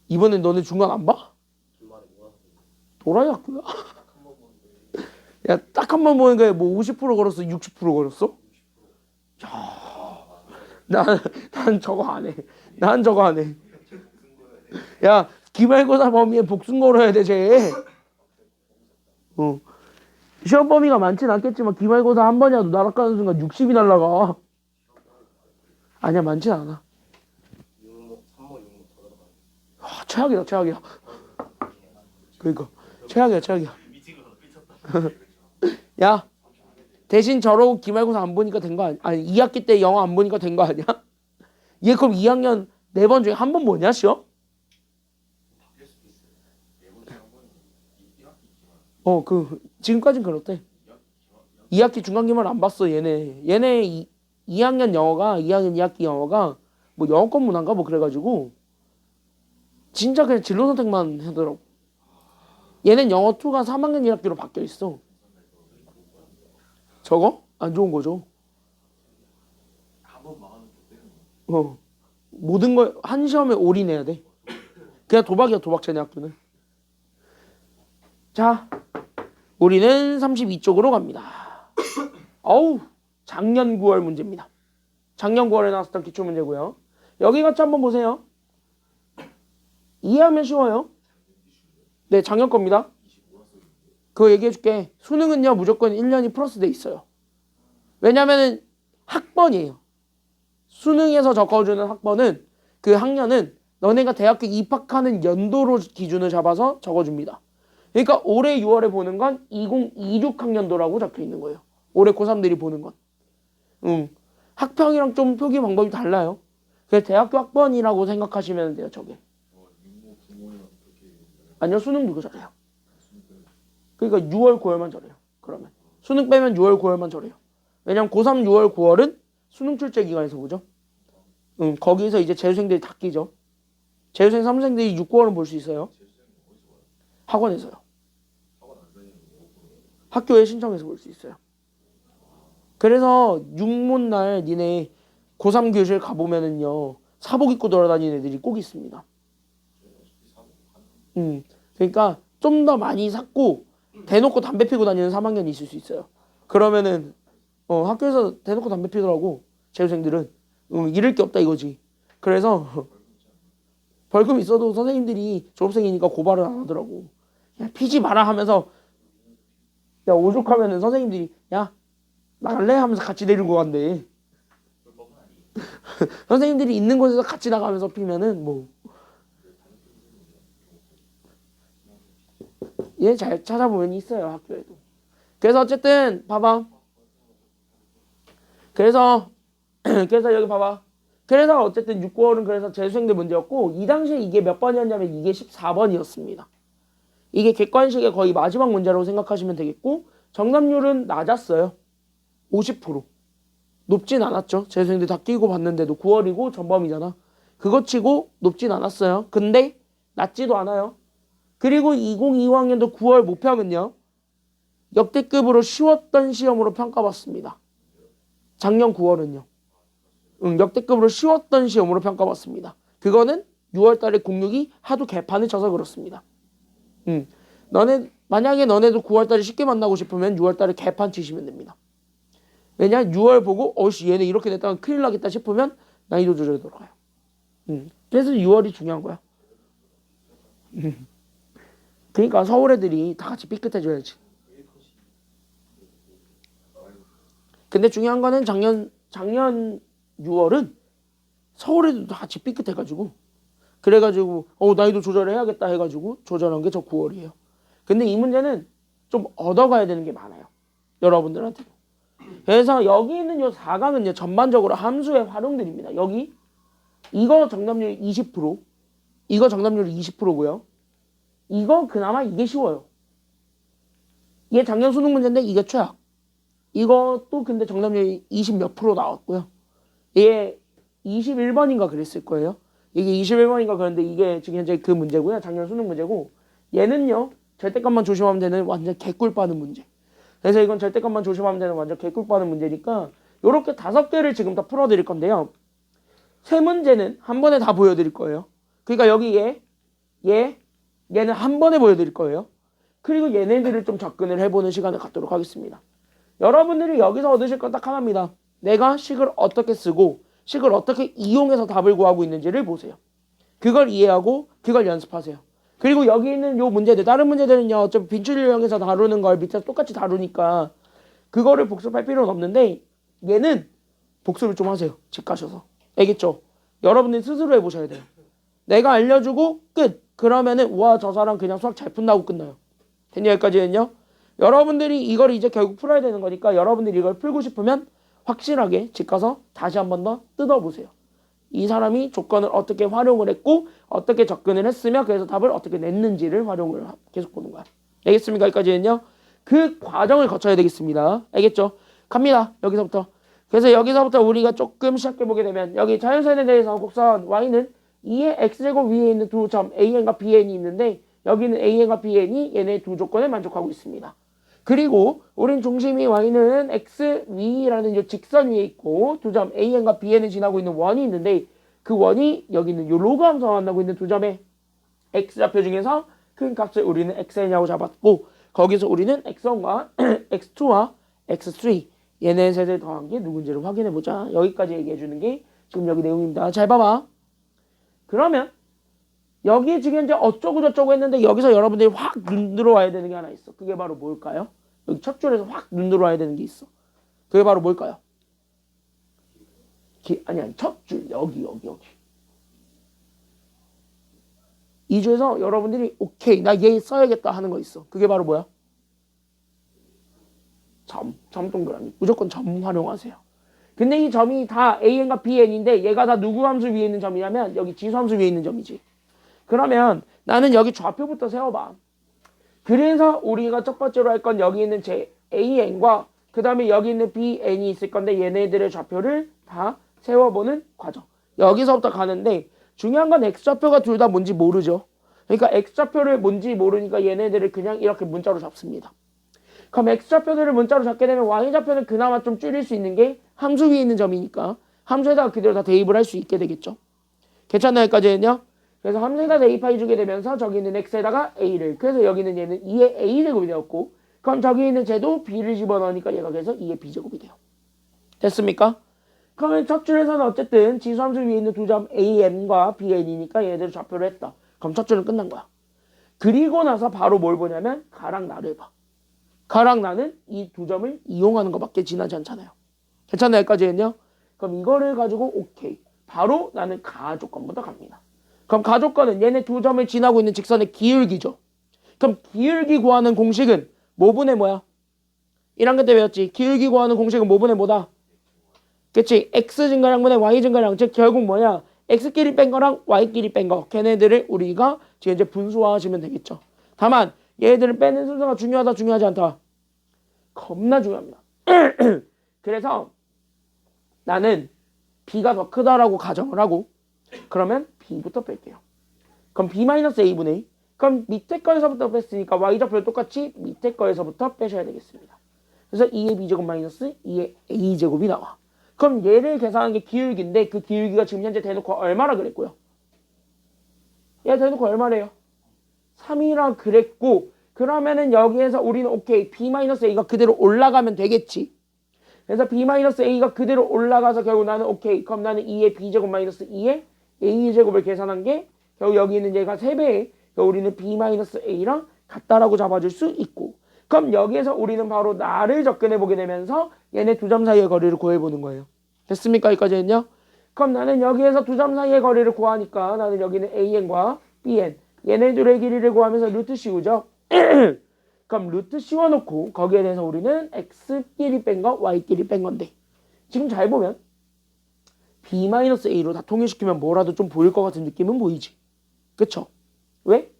이번엔 너네 중간 안 봐? 도라이 학교야? 야, 딱 한 번 보는 거에 뭐 50% 걸었어? 60% 걸었어? 야, 난 저거 안 해. 난 저거 안 해. 야, 기말고사 범위에 복순 걸어야 돼, 쟤. 시험 범위가 많진 않겠지만 기말고사 한 번이라도 날아가는 순간 60이 날아가. 아니야, 많진 않아. 최악이야. 그러니까 최악이야. 야, 대신 저러고 기말고사 안 보니까 된 거 아니야? 아니, 2학기 때 영어 안 보니까 된 거 아니야? 얘 그럼 2학년 4번 중에 한 번 보냐, 시험? 지금까진 그렇대. 2학기 중간기말 안 봤어, 얘네 2학년 영어가, 2학년 2학기 영어가 뭐 영어권 문화인가 뭐 그래가지고 진짜 그냥 진로 선택만 하더라고. 얘는 영어 2가 3학년 1학기로 바뀌어 있어. 저거? 안 좋은 거죠. 모든 걸 한 시험에 올인해야 돼. 그냥 도박이야, 도박 쟤네 학교는. 자, 우리는 32쪽으로 갑니다. 어우, 작년 9월 문제입니다. 작년 9월에 나왔었던 기출문제고요. 여기 같이 한번 보세요. 이해하면 쉬워요. 네, 작년 겁니다. 그거 얘기해줄게. 수능은요, 무조건 1년이 플러스 돼 있어요. 왜냐면은 학번이에요. 수능에서 적어주는 학번은 그 학년은 너네가 대학교 입학하는 연도로 기준을 잡아서 적어줍니다. 그러니까 올해 6월에 보는 건 2026학년도라고 적혀 있는 거예요. 올해 고3들이 보는 건. 학평이랑 좀 표기 방법이 달라요. 그래서 대학교 학번이라고 생각하시면 돼요, 저게. 아니요, 수능도 저래요. 그러니까 6월, 9월만 저래요. 그러면 수능 빼면 6월, 9월만 저래요. 왜냐면 고3 6월, 9월은 수능 출제 기간에서 보죠. 거기서 이제 재수생들이 다 끼죠. 재수생 3생들이 6, 9월은 볼 수 있어요. 학원에서요. 학교에 신청해서 볼 수 있어요. 그래서 육문날 니네 고3 교실 가보면은요, 사복 입고 돌아다니는 애들이 꼭 있습니다. 그러니까 좀 더 많이 샀고 대놓고 담배 피고 다니는 3학년이 있을 수 있어요. 그러면은 학교에서 대놓고 담배 피더라고. 재수생들은 잃을 게 없다 이거지. 그래서 벌금 있어도 선생님들이 졸업생이니까 고발을 안 하더라고. 야, 피지 마라 하면서 야, 오죽하면은 선생님들이 야, 나갈래? 하면서 같이 데리고 간대. 선생님들이 있는 곳에서 같이 나가면서 피면은 뭐 얘 잘 찾아보면 있어요, 학교에도. 그래서 어쨌든 봐봐. 그래서 여기 봐봐. 그래서 어쨌든 6, 9월은 그래서 재수생들 문제였고 이 당시에 이게 몇 번이었냐면 이게 14번이었습니다. 이게 객관식의 거의 마지막 문제라고 생각하시면 되겠고 정답률은 낮았어요. 50%. 높진 않았죠. 재수생들 다 끼고 봤는데도 9월이고 전범이잖아. 그거 치고 높진 않았어요. 근데 낮지도 않아요. 그리고 2025학년도 9월 모평은요. 역대급으로 쉬웠던 시험으로 평가받습니다. 작년 9월은요. 역대급으로 쉬웠던 시험으로 평가받습니다. 그거는 6월달에 06이 하도 개판을 쳐서 그렇습니다. 만약에 너네도 9월달에 쉽게 만나고 싶으면 6월달에 개판 치시면 됩니다. 왜냐? 6월 보고 어씨 얘네 이렇게 됐다가 큰일 나겠다 싶으면 난이도 조절이 들어가요. 그래서 6월이 중요한 거야. 그러니까 서울 애들이 다 같이 삐끗해줘야지. 근데 중요한 거는 작년 6월은 서울 애들도 다 같이 삐끗해가지고 그래가지고 난이도 조절해야겠다 해가지고 조절한 게 저 9월이에요. 근데 이 문제는 좀 얻어가야 되는 게 많아요. 여러분들한테. 그래서 여기 있는 요 4강은요 전반적으로 함수의 활용들입니다. 여기 이거 정답률 20%, 이거 정답률 20%고요. 이거 그나마 이게 쉬워요. 이게 작년 수능 문제인데 이게 최악. 이것도 근데 정답률 20 몇 프로 나왔고요. 이게 21번인가 그랬을 거예요. 이게 21번인가 그런데 이게 지금 현재 그 문제고요. 작년 수능 문제고 얘는요. 절대값만 조심하면 되는 완전 개꿀 빠는 문제. 그래서 이건 절대값만 조심하면 되는 완전 개꿀 빠는 문제니까 요렇게 5개를 지금 다 풀어드릴 건데요. 세 문제는 한 번에 다 보여드릴 거예요. 그러니까 여기 얘는 한 번에 보여드릴 거예요. 그리고 얘네들을 좀 접근을 해보는 시간을 갖도록 하겠습니다. 여러분들이 여기서 얻으실 건 딱 하나입니다. 내가 식을 어떻게 쓰고 식을 어떻게 이용해서 답을 구하고 있는지를 보세요. 그걸 이해하고 그걸 연습하세요. 그리고 여기 있는 요 문제들, 다른 문제들은요 어차피 빈출 유형에서 다루는 걸 밑에서 똑같이 다루니까 그거를 복습할 필요는 없는데 얘는 복습을 좀 하세요. 집 가셔서. 알겠죠? 여러분들 스스로 해보셔야 돼요. 내가 알려주고 끝. 그러면은 와 저 사람 그냥 수학 잘 푼다고 끝나요. 됐냐 여기까지는요? 여러분들이 이걸 이제 결국 풀어야 되는 거니까 여러분들이 이걸 풀고 싶으면 확실하게 집 가서 다시 한 번 더 뜯어보세요. 이 사람이 조건을 어떻게 활용을 했고 어떻게 접근을 했으며 그래서 답을 어떻게 냈는지를 활용을 계속 보는 거야. 알겠습니까? 여기까지는요. 그 과정을 거쳐야 되겠습니다. 알겠죠? 갑니다. 여기서부터. 그래서 여기서부터 우리가 조금 시작해보게 되면 여기 자연선에 대해서 곡선 y는 2의 x제곱 위에 있는 두 점 an과 bn이 있는데 여기는 an과 bn이 얘네 두 조건을 만족하고 있습니다. 그리고 우린 중심이 y는 x 위라는 이 직선 위에 있고 두 점 an과 bn을 지나고 있는 원이 있는데 그 원이 여기 있는 이 로그 함수가 만나고 있는 두 점의 x좌표 중에서 큰 값을 우리는 xn이라고 잡았고 거기서 우리는 x1과 x2와 x3 얘네 셋을 더한 게 누군지를 확인해보자. 여기까지 얘기해주는 게 지금 여기 내용입니다. 잘 봐봐. 그러면 여기 지금 이제 어쩌고 저쩌고 했는데 여기서 여러분들이 확 눈 들어와야 되는 게 하나 있어. 그게 바로 뭘까요? 여기 첫 줄에서 확 눈 들어와야 되는 게 있어. 그게 바로 뭘까요? 아니 첫 줄 여기. 이 줄에서 여러분들이 오케이 나 얘 써야겠다 하는 거 있어. 그게 바로 뭐야? 점 동그라미. 무조건 점 활용하세요. 근데 이 점이 다 an과 bn인데 얘가 다 누구 함수 위에 있는 점이냐면 여기 지수 함수 위에 있는 점이지. 그러면 나는 여기 좌표부터 세워봐. 그래서 우리가 첫 번째로 할 건 여기 있는 제 an과 그 다음에 여기 있는 bn이 있을 건데 얘네들의 좌표를 다 세워보는 과정. 여기서부터 가는데 중요한 건 x좌표가 둘 다 뭔지 모르죠. 그러니까 x좌표를 뭔지 모르니까 얘네들을 그냥 이렇게 문자로 잡습니다. 그럼 x좌표들을 문자로 잡게 되면 y좌표는 그나마 좀 줄일 수 있는 게 함수 위에 있는 점이니까 함수에다가 그대로 다 대입을 할 수 있게 되겠죠. 괜찮나요? 여기까지는요? 그래서 함수에다 대입해주게 되면서 저기 있는 x에다가 a를 그래서 여기는 얘는 2의 a제곱이 되었고 그럼 저기 있는 쟤도 b를 집어넣으니까 얘가 그래서 2의 b제곱이 돼요. 됐습니까? 그러면 첫 줄에서는 어쨌든 지수함수 위에 있는 두 점 an과 bn이니까 얘네들 좌표를 했다. 그럼 첫 줄은 끝난 거야. 그리고 나서 바로 뭘 보냐면 가랑 나를 봐. 가랑 나는 이 두 점을 이용하는 것밖에 지나지 않잖아요. 괜찮나요? 여기까지는요? 그럼 이거를 가지고 오케이. 바로 나는 가조건부터 갑니다. 그럼 가조건은 얘네 두 점을 지나고 있는 직선의 기울기죠. 그럼 기울기 구하는 공식은 뭐분의 뭐야? 1학년 때 배웠지. 기울기 구하는 공식은 뭐분의 뭐다? 그치? x 증가량분의 y 증가량. 즉 결국 뭐냐? x끼리 뺀 거랑 y끼리 뺀 거. 걔네들을 우리가 지금 이제 분수화하시면 되겠죠. 다만 얘네들을 빼는 순서가 중요하다 중요하지 않다? 겁나 중요합니다. 그래서 나는 b가 더 크다라고 가정을 하고 그러면 b부터 뺄게요. 그럼 b-a분의 2. 그럼 밑에 거에서부터 뺐으니까 y좌표를 똑같이 밑에 거에서부터 빼셔야 되겠습니다. 그래서 2의 b제곱 마이너스 2의 a제곱이 나와. 그럼 얘를 계산한 게 기울기인데 그 기울기가 지금 현재 대놓고 얼마라 그랬고요? 얘 대놓고 얼마래요? 3이라 그랬고 그러면은 여기에서 우리는 오케이 b-a가 그대로 올라가면 되겠지. 그래서 b-a가 그대로 올라가서 결국 나는 오케이 그럼 나는 2의 b제곱 마이너스 2의 a제곱을 계산한 게 결국 여기 있는 얘가 3배에 우리는 b-a랑 같다라고 잡아줄 수 있고 그럼 여기에서 우리는 바로 나를 접근해보게 되면서 얘네 두 점 사이의 거리를 구해보는 거예요. 됐습니까? 여기까지 했냐? 그럼 나는 여기에서 두 점 사이의 거리를 구하니까 나는 여기는 an과 bn 얘네 둘의 길이를 구하면서 루트 씌우죠. 그럼 루트 씌워놓고 거기에 대해서 우리는 x끼리 뺀 거 y끼리 뺀 건데 지금 잘 보면 b-a로 다 통일시키면 뭐라도 좀 보일 것 같은 느낌은 보이지. 그쵸? 왜?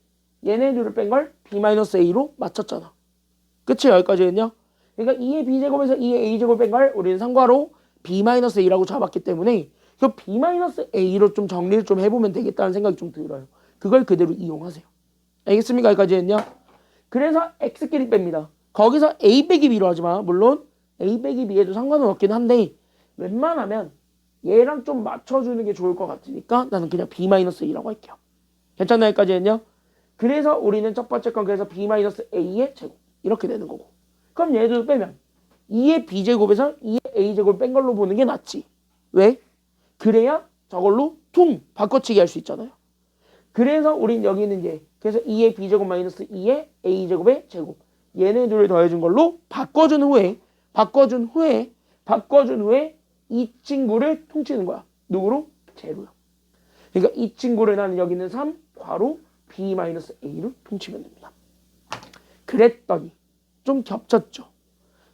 얘네 둘을 뺀 걸 b-a로 맞췄잖아. 그치? 여기까지 했냐? 그러니까 2의 b제곱에서 2의 a제곱 뺀 걸 우리는 상괄호 b-a라고 잡았기 때문에 그 b-a로 좀 정리를 좀 해보면 되겠다는 생각이 좀 들어요. 그걸 그대로 이용하세요. 알겠습니까? 여기까지 했냐? 그래서 x끼리 뺍니다. 거기서 a 빼기 b로 하지만 물론 a 빼기 b에도 상관은 없긴 한데 웬만하면 얘랑 좀 맞춰주는 게 좋을 것 같으니까 나는 그냥 b-a라고 할게요. 괜찮나요? 여기까지 했냐? 그래서 우리는 첫 번째 건 그래서 b-a의 제곱 이렇게 되는 거고 그럼 얘도 빼면 2의 b제곱에서 2의 a제곱을 뺀 걸로 보는 게 낫지. 왜? 그래야 저걸로 퉁 바꿔치기 할 수 있잖아요. 그래서 우린 여기 있는 얘 그래서 2의 b제곱 마이너스 2의 a제곱의 제곱 얘네 둘을 더해준 걸로 바꿔준 후에 이 친구를 퉁치는 거야. 누구로? 제로요. 그러니까 이 친구를 나는 여기 있는 3 괄호 b-a로 퉁치면 됩니다. 그랬더니 좀 겹쳤죠.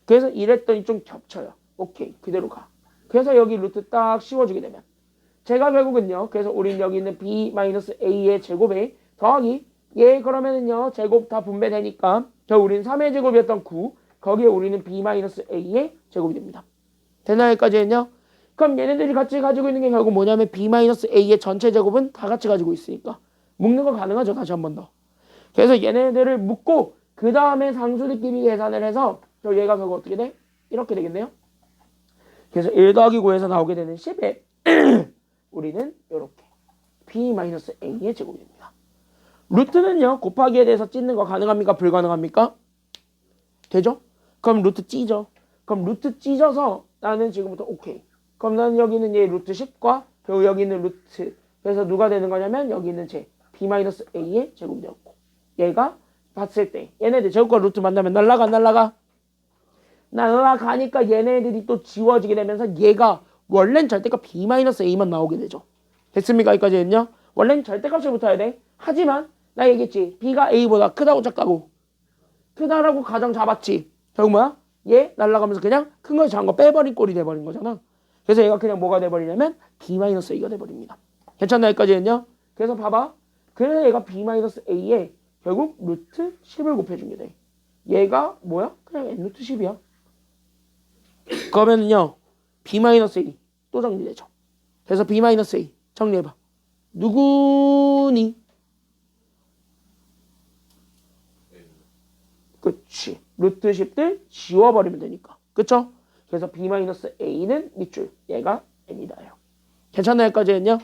그래서 이랬더니 좀 겹쳐요. 오케이 그대로 가. 그래서 여기 루트 딱 씌워주게 되면 제가 결국은요. 그래서 우린 여기 있는 b-a의 제곱에 더하기 얘 그러면은요. 제곱 다 분배되니까 결국 우린 3의 제곱이었던 9 거기에 우리는 b-a의 제곱이 됩니다. 되나 여기까지 했냐? 그럼 얘네들이 같이 가지고 있는 게 결국 뭐냐면 b-a의 전체 제곱은 다 같이 가지고 있으니까 묶는 거 가능하죠. 다시 한 번 더. 그래서 얘네들을 묶고 그 다음에 상수들끼리 계산을 해서 얘가 결국 어떻게 돼? 이렇게 되겠네요. 그래서 1 더하기 9에서 나오게 되는 10에 우리는 이렇게 b-a의 제곱입니다. 루트는요. 곱하기에 대해서 찢는 거 가능합니까? 불가능합니까? 되죠? 그럼 루트 찢어. 그럼 루트 찢어서 나는 지금부터 오케이. 그럼 나는 여기 있는 얘 루트 10과 결국 여기 있는 루트 그래서 누가 되는 거냐면 여기 있는 제 b-a의 제곱이 되었고 얘가 봤을 때 얘네들 제곱과 루트 만나면 날라가니까 얘네들이 또 지워지게 되면서 얘가 원래는 절대값 b-a만 나오게 되죠. 됐습니까? 여기까지 했냐? 원래는 절대값이 붙어야 돼. 하지만 나 얘기했지. b가 a보다 크다고 작다고. 크다라고 가정 잡았지. 결국 뭐야? 얘 날라가면서 그냥 큰 거 작은 거 빼버린 꼴이 돼버린 거잖아. 그래서 얘가 그냥 뭐가 돼버리냐면 b-a가 돼버립니다. 괜찮나? 여기까지 했냐? 그래서 봐봐. 그래서 얘가 b-a에 결국 루트 10을 곱해준 게 돼. 얘가 뭐야? 그냥 n 루트 10이야. 그러면은요. b-a 또 정리되죠. 그래서 b-a 정리해봐. 누구니? 그치. 루트 10들 지워버리면 되니까. 그쵸? 그래서 b-a는 밑줄. 얘가 n이다요. 괜찮나? 여기까지 했냐?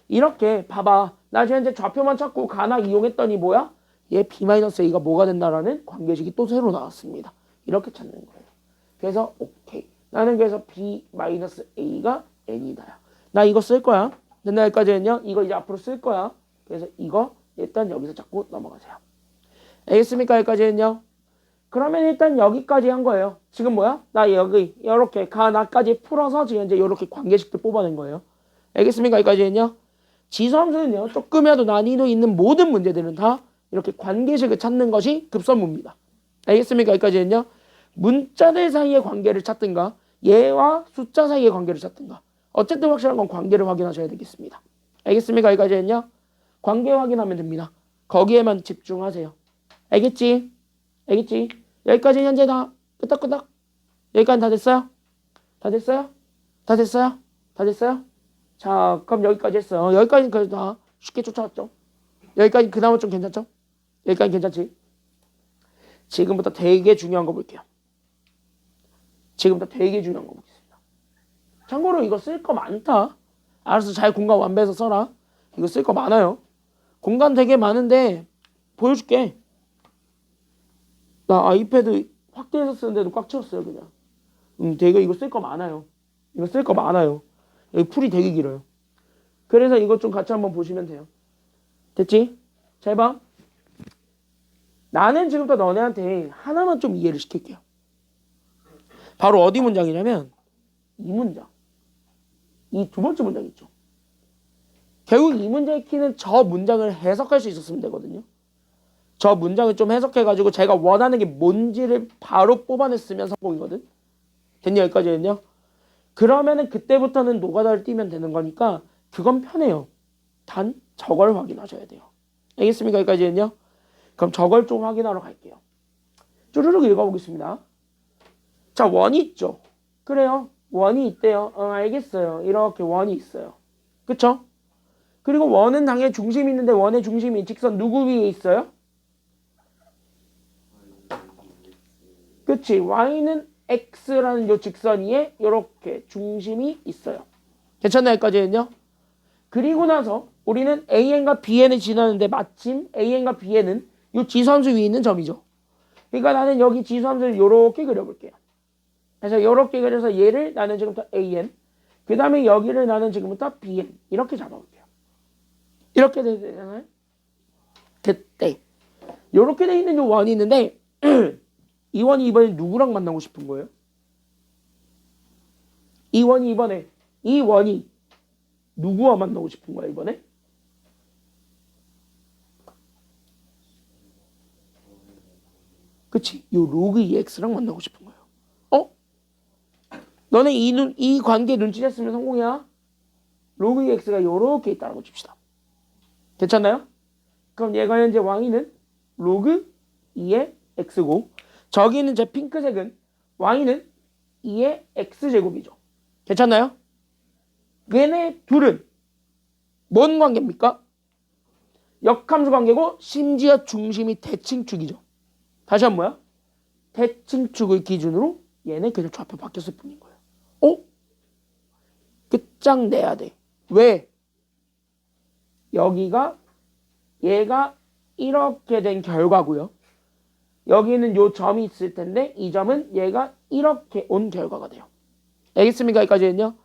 이렇게 봐봐. 나 지금 이제 좌표만 찾고 가나 이용했더니 뭐야? 얘 b-a가 뭐가 된다라는 관계식이 또 새로 나왔습니다. 이렇게 찾는 거예요. 그래서 오케이. 나는 그래서 b-a가 n이다요. 나 이거 쓸 거야. 됐나? 여기까지 했냐? 이거 이제 앞으로 쓸 거야. 그래서 이거 일단 여기서 잡고 넘어가세요. 알겠습니까? 여기까지 했냐? 그러면 일단 여기까지 한 거예요. 지금 뭐야? 나 여기 이렇게 가나까지 풀어서 지금 이제 이렇게 관계식들 뽑아낸 거예요. 알겠습니까? 여기까지 했냐? 지수함수는요. 조금이라도 난이도 있는 모든 문제들은 다 이렇게 관계식을 찾는 것이 급선무입니다. 알겠습니까? 여기까지 했냐? 문자들 사이의 관계를 찾든가 얘와 숫자 사이의 관계를 찾든가 어쨌든 확실한 건 관계를 확인하셔야 되겠습니다. 알겠습니까? 여기까지 했냐? 관계 확인하면 됩니다. 거기에만 집중하세요. 알겠지? 알겠지? 여기까지 현재 다 끄덕끄덕. 여기까지 다 됐어요? 다 됐어요? 다 됐어요? 다 됐어요? 자, 그럼 여기까지 했어요. 여기까지는 그래도 다 쉽게 쫓아왔죠? 여기까지 그 다음은 좀 괜찮죠? 여기까지 괜찮지? 지금부터 되게 중요한 거 볼게요. 지금부터 되게 중요한 거 보겠습니다. 참고로 이거 쓸 거 많다. 알아서 잘 공간 완배해서 써라. 이거 쓸 거 많아요. 공간 되게 많은데 보여줄게. 나 아이패드 확대해서 쓰는데도 꽉 채웠어요 그냥. 되게 이거 쓸 거 많아요. 이거 쓸 거 많아요. 여기 풀이 되게 길어요. 그래서 이것 좀 같이 한번 보시면 돼요. 됐지? 잘 봐. 나는 지금부터 너네한테 하나만 좀 이해를 시킬게요. 바로 어디 문장이냐면 이 문장. 이 두 번째 문장 있죠. 결국 이 문장의 키는 저 문장을 해석할 수 있었으면 되거든요. 저 문장을 좀 해석해가지고 제가 원하는 게 뭔지를 바로 뽑아냈으면 성공이거든. 됐냐? 여기까지 했냐? 그러면은 그때부터는 노가다를 띄면 되는 거니까 그건 편해요. 단 저걸 확인하셔야 돼요. 알겠습니까? 여기까지 했냐? 그럼 저걸 좀 확인하러 갈게요. 쭈르륵 읽어보겠습니다. 자, 원이 있죠. 그래요. 원이 있대요. 알겠어요. 이렇게 원이 있어요. 그쵸? 그리고 원은 당연히 중심이 있는데 원의 중심이 직선 누구 위에 있어요? 그치. y는 x라는 요 직선 위에 이렇게 중심이 있어요. 괜찮나요? 여기까지 했냐? 그리고 나서 우리는 AN과 BN을 지나는데 마침 AN과 BN은 이 지수함수 위에 있는 점이죠. 그러니까 나는 여기 지수함수를 이렇게 그려볼게요. 그래서 이렇게 그려서 얘를 나는 지금부터 AN, 그 다음에 여기를 나는 지금부터 BN 이렇게 잡아볼게요. 이렇게 되잖아요. 됐대. 이렇게 돼 있는 요 원이 있는데 이 원이 이번에 누구랑 만나고 싶은 거예요? 이 원이 이번에 이 원이 누구와 만나고 싶은 거야 이번에? 그치? 요 로그 2x랑 만나고 싶은 거예요. 어? 너네 이 관계 눈치챘으면 성공이야. 로그 2x가 요렇게 있다고 칩시다. 괜찮나요? 그럼 얘가 현재 y는 로그 2의 x고 저기는 제 핑크색은 y는 2의 x제곱이죠. 괜찮나요? 얘네 둘은 뭔 관계입니까? 역함수 관계고 심지어 중심이 대칭축이죠. 다시 한 번 뭐야? 대칭축을 기준으로 얘네 그냥 좌표 바뀌었을 뿐인 거예요. 끝장내야 돼. 왜? 여기가 얘가 이렇게 된 결과고요. 여기는 요 점이 있을 텐데 이 점은 얘가 이렇게 온 결과가 돼요. 알겠습니까? 여기까지 했냐?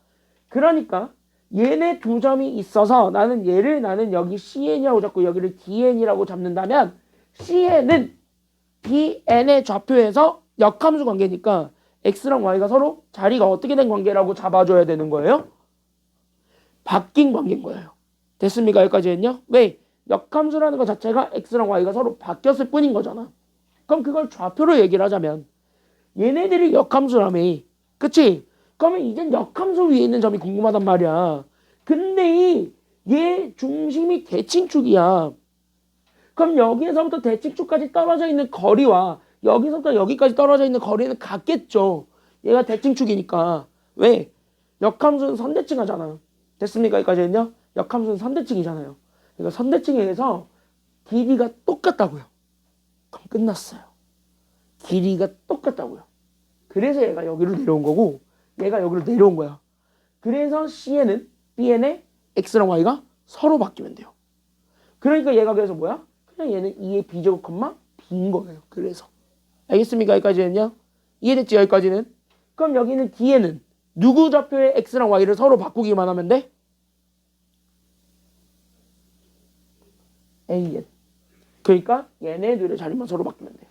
그러니까 얘네 두 점이 있어서 나는 여기 CN이라고 잡고 여기를 DN이라고 잡는다면 CN은 BN의 좌표에서 역함수 관계니까 X랑 Y가 서로 자리가 어떻게 된 관계라고 잡아줘야 되는 거예요? 바뀐 관계인 거예요. 됐습니까? 여기까지 했냐? 왜? 역함수라는 것 자체가 X랑 Y가 서로 바뀌었을 뿐인 거잖아. 그럼 그걸 좌표로 얘기를 하자면 얘네들이 역함수라며. 그치? 그러면 이젠 역함수 위에 있는 점이 궁금하단 말이야. 근데 얘 중심이 대칭축이야. 그럼 여기에서부터 대칭축까지 떨어져 있는 거리와 여기서부터 여기까지 떨어져 있는 거리는 같겠죠. 얘가 대칭축이니까. 왜? 역함수는 선대칭 하잖아. 됐습니까? 여기까지 했냐? 역함수는 선대칭이잖아요. 그러니까 선대칭에 의해서 길이가 똑같다고요. 그럼 끝났어요. 길이가 똑같다고요. 그래서 얘가 여기로 내려온 거고 얘가 여기로 내려온 거야. 그래서 C에는 Bn의 X랑 Y가 서로 바뀌면 돼요. 그러니까 얘가 그래서 뭐야? 그냥 얘는 2의 B제곱 콤마 B인 거예요. 그래서 알겠습니까? 여기까지 했냐? 이해됐지? 여기까지는? 그럼 여기는 D에는 누구 좌표의 X랑 Y를 서로 바꾸기만 하면 돼? AN. 그러니까 얘네들의 자리만 서로 바뀌면 돼.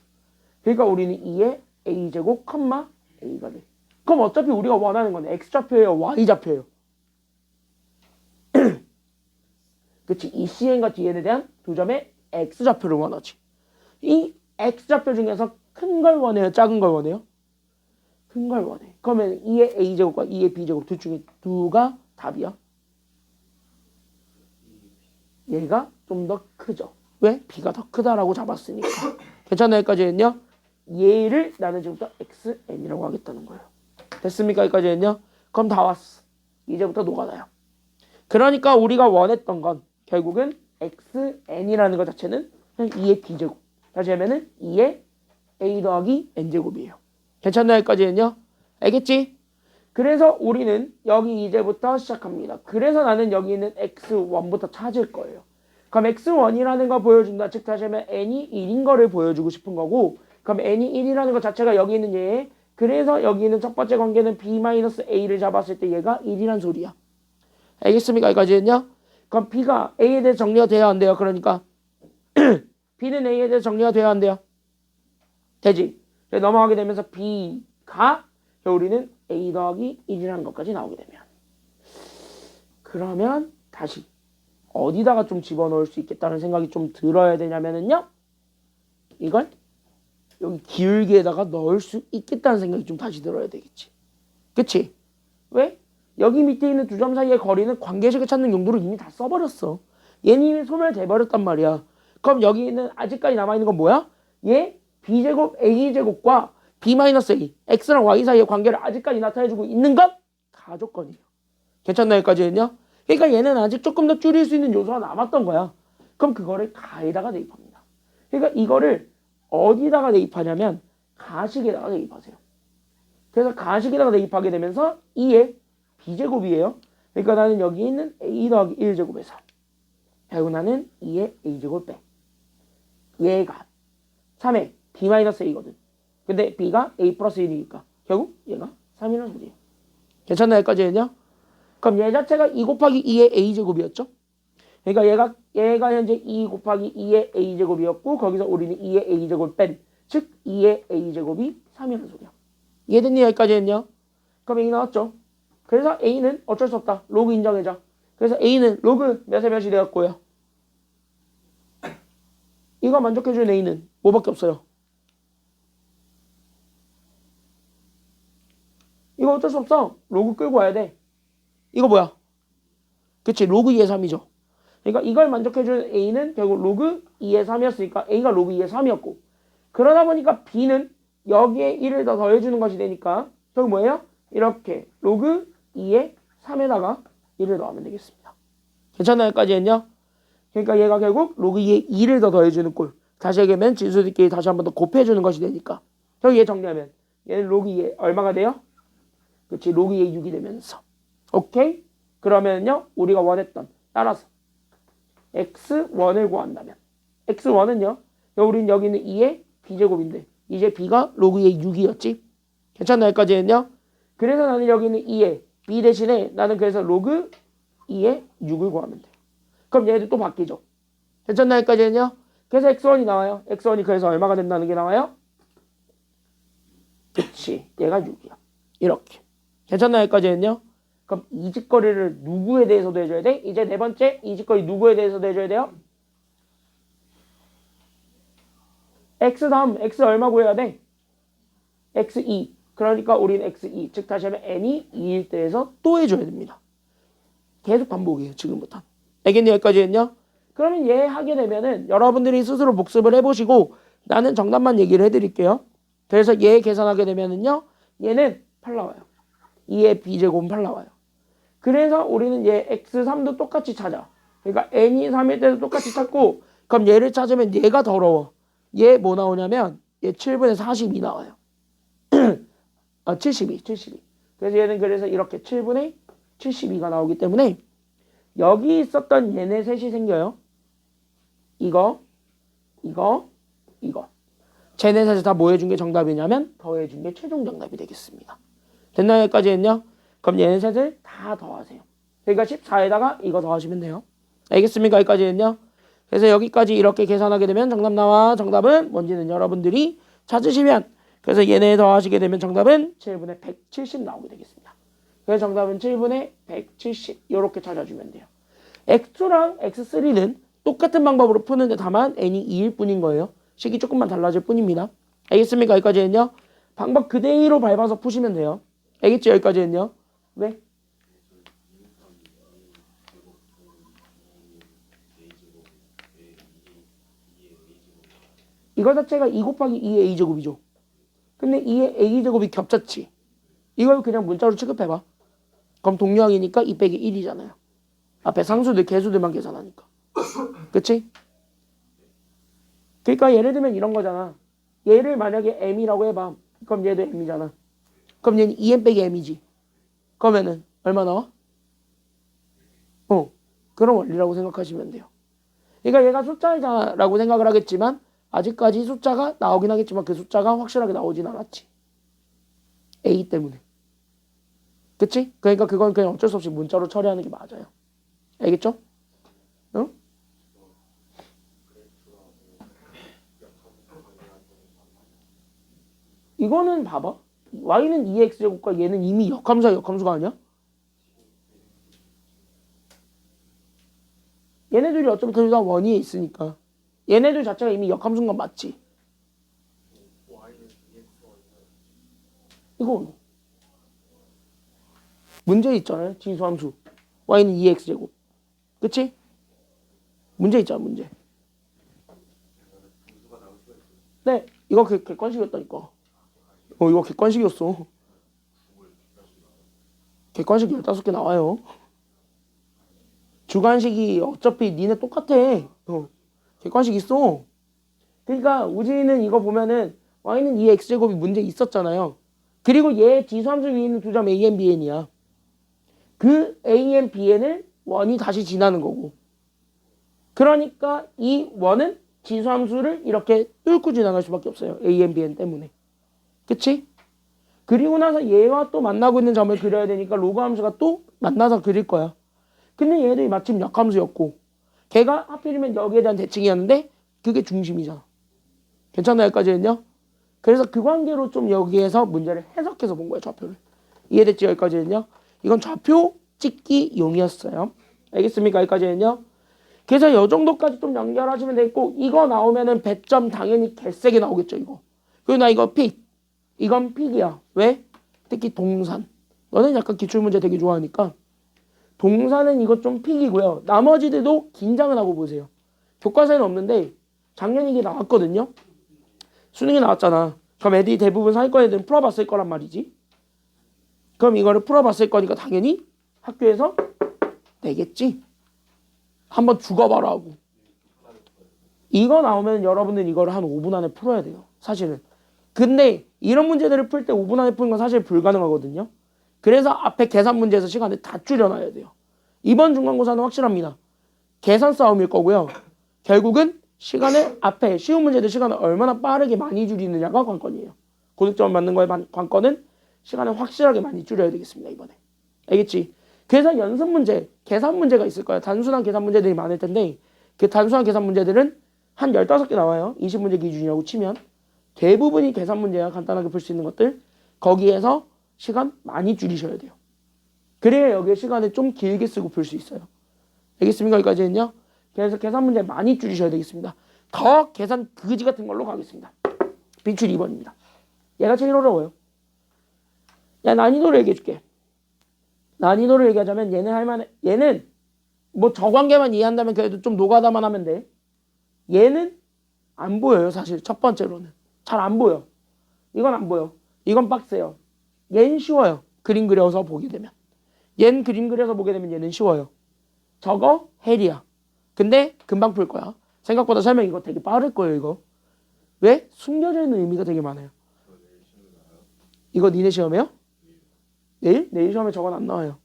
그러니까 우리는 2의 A제곱 콤마 A가 돼. 그럼 어차피 우리가 원하는 건 X좌표예요? Y좌표예요? 그치? 이 CN과 DN에 대한 두 점의 X좌표를 원하지. 이 X좌표 중에서 큰 걸 원해요? 작은 걸 원해요? 큰 걸 원해. 그러면 2의 A제곱과 2의 B제곱 둘 중에 누가 답이야? 얘가 좀 더 크죠. 왜? B가 더 크다라고 잡았으니까. 괜찮아? 여기까지 했냐? 얘를 나는 지금부터 XN이라고 하겠다는 거예요. 됐습니까? 여기까지 했냐? 그럼 다 왔어. 이제부터 녹아나요. 그러니까 우리가 원했던 건 결국은 XN이라는 것 자체는 그냥 2의 B제곱. 다시 하면은 2의 A 더하기 N제곱이에요. 괜찮나? 여기까지 했냐? 알겠지? 그래서 우리는 여기 이제부터 시작합니다. 그래서 나는 여기 있는 X1부터 찾을 거예요. 그럼 x1이라는 거 보여준다. 즉 다시 하면 n이 1인 거를 보여주고 싶은 거고, 그럼 n이 1이라는 것 자체가 여기 있는 얘. 그래서 여기 있는 첫 번째 관계는 b-a를 잡았을 때 얘가 1이란 소리야. 알겠습니까? 여기까지는요? 그럼 b가 a에 대해 정리가 돼야 안 돼요. 그러니까 b는 a에 대해 정리가 돼야 안 돼요. 되지? 넘어가게 되면서 b가 우리는 a 더하기 1이라는 것까지 나오게 되면, 그러면 다시 어디다가 좀 집어넣을 수 있겠다는 생각이 좀 들어야 되냐면은요, 이걸 여기 기울기에다가 넣을 수 있겠다는 생각이 좀 다시 들어야 되겠지. 그치? 왜? 여기 밑에 있는 두 점 사이의 거리는 관계식을 찾는 용도로 이미 다 써버렸어. 얘는 이미 소멸돼버렸단 말이야. 그럼 여기 있는 아직까지 남아있는 건 뭐야? 얘 b제곱 a제곱과 b-a, x랑 y 사이의 관계를 아직까지 나타내주고 있는 건 가조건이에요. 괜찮나 여기까지는요? 그러니까 얘는 아직 조금 더 줄일 수 있는 요소가 남았던 거야. 그럼 그거를 가에다가 대입합니다. 그러니까 이거를 어디다가 대입하냐면 가식에다가 대입하세요. 그래서 가식에다가 대입하게 되면서 2의 b제곱이에요. 그러니까 나는 여기 있는 a 더하기 1제곱에서 결국 나는 2의 a제곱 빼 얘가 3의 b-a거든. 근데 b가 a 플러스 1이니까 결국 얘가 3이라는 소리예요. 괜찮나 여기까지는요? 그럼 얘 자체가 2 곱하기 2의 a제곱이었죠. 그러니까 얘가 현재 2 곱하기 2의 a제곱이었고 거기서 우리는 2의 a제곱을 뺀, 즉 2의 a제곱이 3이라는 소리야. 이해됐니 여기까지는요? 그럼 a 나왔죠. 그래서 a는 어쩔 수 없다. 로그 인정해줘. 그래서 a는 로그 몇에 몇이 되었고요. 이거 만족해주는 a는 뭐밖에 없어요. 이거 어쩔 수 없어. 로그 끌고 와야 돼. 이거 뭐야? 그치, 로그 2의 3이죠. 그러니까 이걸 만족해주는 a는 결국 로그 2의 3이었으니까 a가 로그 2의 3이었고, 그러다 보니까 b는 여기에 1을 더 더해주는 것이 되니까 결국 뭐예요? 이렇게 로그 2의 3에다가 1을 더하면 되겠습니다. 괜찮나요? 여기까지 했냐? 그러니까 얘가 결국 로그 2의 2를 더 더해주는 꼴. 다시 얘기하면 진수들끼리 다시 한 번 더 곱해주는 것이 되니까 결국 얘 정리하면 얘는 로그 2의 얼마가 돼요? 그치, 로그 2의 6이 되면서. 오케이? 그러면요 우리가 원했던 따라서 x1을 구한다면 x1은요 우리는 여기 있는 2의 b제곱인데 이제 b가 로그 2의 6이었지. 괜찮나 여기까지 했냐? 그래서 나는 여기 있는 2의 b 대신에 나는 그래서 로그 2의 6을 구하면 돼. 그럼 얘도 또 바뀌죠. 괜찮나 여기까지 했냐? 그래서 x1이 나와요. x1이 그래서 얼마가 된다는 게 나와요? 그치, 얘가 6이야. 이렇게. 괜찮나 여기까지 했냐? 그럼 이직거리를 누구에 대해서도 해줘야 돼? 이제 네 번째 이직거리 누구에 대해서도 해줘야 돼요? x 다음 x 얼마 구해야 돼? x2. 그러니까 우리는 x2 즉 다시 하면 n이 2일 때에서 또 해줘야 됩니다. 계속 반복이에요 지금부터. 알겠니? 여기까지 했냐? 그러면 얘 하게 되면은 여러분들이 스스로 복습을 해보시고 나는 정답만 얘기를 해드릴게요. 그래서 얘 계산하게 되면은요 얘는 8 나와요. 2의 b제곱은 8 나와요. 그래서 우리는 얘 x3도 똑같이 찾아. 그러니까 n이 3일 때도 똑같이 찾고, 그럼 얘를 찾으면 얘가 더러워. 얘 뭐 나오냐면 얘 7분의 42 나와요. 72. 그래서 얘는 그래서 이렇게 7분의 72가 나오기 때문에 여기 있었던 얘네 셋이 생겨요. 이거. 쟤네 셋이 다 뭐 해준 게 정답이냐면 더해준 게 최종 정답이 되겠습니다. 됐나요? 여기까지 했냐? 그럼 얘네 셋을 다 더하세요. 그러니까 14에다가 이거 더하시면 돼요. 알겠습니까? 여기까지 했냐? 그래서 여기까지 이렇게 계산하게 되면 정답 나와. 정답은 뭔지는 여러분들이 찾으시면, 그래서 얘네 더하시게 되면 정답은 7분의 170 나오게 되겠습니다. 그래서 정답은 7분의 170 이렇게 찾아주면 돼요. x2랑 x3는 똑같은 방법으로 푸는데 다만 n이 2일 뿐인 거예요. 식이 조금만 달라질 뿐입니다. 알겠습니까? 여기까지 했냐? 방법 그대로 밟아서 푸시면 돼요. 알겠죠? 여기까지 했냐? 왜? 이거 자체가 2 곱하기 2의 a제곱이죠. 근데 2의 a제곱이 겹쳤지. 이걸 그냥 문자로 취급해봐. 그럼 동류항이니까 2 빼기 1이잖아요. 앞에 상수들, 개수들만 계산하니까. 그치? 그러니까 예를 들면 이런 거잖아. 얘를 만약에 m이라고 해봐. 그럼 얘도 m이잖아. 그럼 얘는 2m 빼기 m이지. 그러면은 얼마 나와? 그런 원리라고 생각하시면 돼요. 그러니까 얘가 숫자이다라고 생각을 하겠지만 아직까지 숫자가 나오긴 하겠지만 그 숫자가 확실하게 나오진 않았지. A 때문에. 그치? 그러니까 그건 그냥 어쩔 수 없이 문자로 처리하는 게 맞아요. 알겠죠? 응? 이거는 봐봐. y는 2x제곱과 얘는 이미 역함수가 아니야? 얘네들이 어차피 둘 다 원위에 있으니까. 얘네들 자체가 이미 역함수인 건 맞지? 이거 문제 있잖아요. 진수함수. y는 2x제곱. 그치? 문제 있잖아, 문제. 네, 이거 객관식이었다니까. 이거 객관식이었어. 객관식 15개 나와요. 주관식이 어차피 니네 똑같아. 객관식 있어. 그러니까 우진이는 이거 보면은 y는 2x제곱이 문제 있었잖아요. 그리고 얘 지수함수 위에 있는 두 점 a, b, n이야. 그 a, b, n을 원이 다시 지나는 거고. 그러니까 이 원은 지수함수를 이렇게 뚫고 지나갈 수밖에 없어요. a, b, n 때문에. 그치? 그리고 나서 얘와 또 만나고 있는 점을 그려야 되니까 로그 함수가 또 만나서 그릴 거야. 근데 얘들이 마침 역함수였고 걔가 하필이면 여기에 대한 대칭이었는데 그게 중심이잖아. 괜찮나요? 여기까지는요? 그래서 그 관계로 좀 여기에서 문제를 해석해서 본 거예요. 좌표를. 이해됐지? 여기까지는요? 이건 좌표 찍기 용이었어요. 알겠습니까? 여기까지는요? 그래서 이 정도까지 좀 연결하시면 되겠고 이거 나오면은 배점 당연히 개세게 나오겠죠. 이거. 그리고 나 이거 픽. 이건 픽이야. 왜? 특히 동산. 너는 약간 기출문제 되게 좋아하니까 동사는 이거 좀 픽이고요. 나머지들도 긴장을 하고 보세요. 교과서에는 없는데 작년 이게 나왔거든요. 수능에 나왔잖아. 그럼 애들이 대부분 상위권 애들은 풀어봤을 거란 말이지. 그럼 이거를 풀어봤을 거니까 당연히 학교에서 내겠지. 한번 죽어봐라 하고. 이거 나오면 여러분들 이거를 한 5분 안에 풀어야 돼요. 사실은. 근데 이런 문제들을 풀 때 5분 안에 푸는 건 사실 불가능하거든요. 그래서 앞에 계산 문제에서 시간을 다 줄여놔야 돼요. 이번 중간고사는 확실합니다. 계산 싸움일 거고요. 결국은 시간을 앞에 쉬운 문제들 시간을 얼마나 빠르게 많이 줄이느냐가 관건이에요. 고득점 맞는 거의 관건은 시간을 확실하게 많이 줄여야 되겠습니다. 이번에. 알겠지? 그래서 연습 문제, 계산 문제가 있을 거예요. 단순한 계산 문제들이 많을 텐데 그 단순한 계산 문제들은 한 15개 나와요. 20문제 기준이라고 치면. 대부분이 계산 문제야. 간단하게 풀 수 있는 것들. 거기에서 시간 많이 줄이셔야 돼요. 그래야 여기에 시간을 좀 길게 쓰고 풀 수 있어요. 알겠습니까? 여기까지는요. 그래서 계산 문제 많이 줄이셔야 되겠습니다. 더 계산 그지 같은 걸로 가겠습니다. 빈출 2번입니다. 얘가 제일 어려워요. 야, 난이도를 얘기해줄게. 난이도를 얘기하자면 얘는 뭐 저관계만 이해한다면 그래도 좀 노가다만 하면 돼. 얘는 안 보여요. 사실 첫 번째로는. 잘 안 보여. 이건 안 보여. 이건 빡세요. 얘는 쉬워요. 그림 그려서 보게 되면. 얘는 그림 그려서 보게 되면 얘는 쉬워요. 저거 헬이야. 근데 금방 풀 거야. 생각보다 설명 이거 되게 빠를 거예요. 이거. 왜? 숨겨져 있는 의미가 되게 많아요. 이거 니네 시험에요? 내일? 내일 시험에 저건 안 나와요.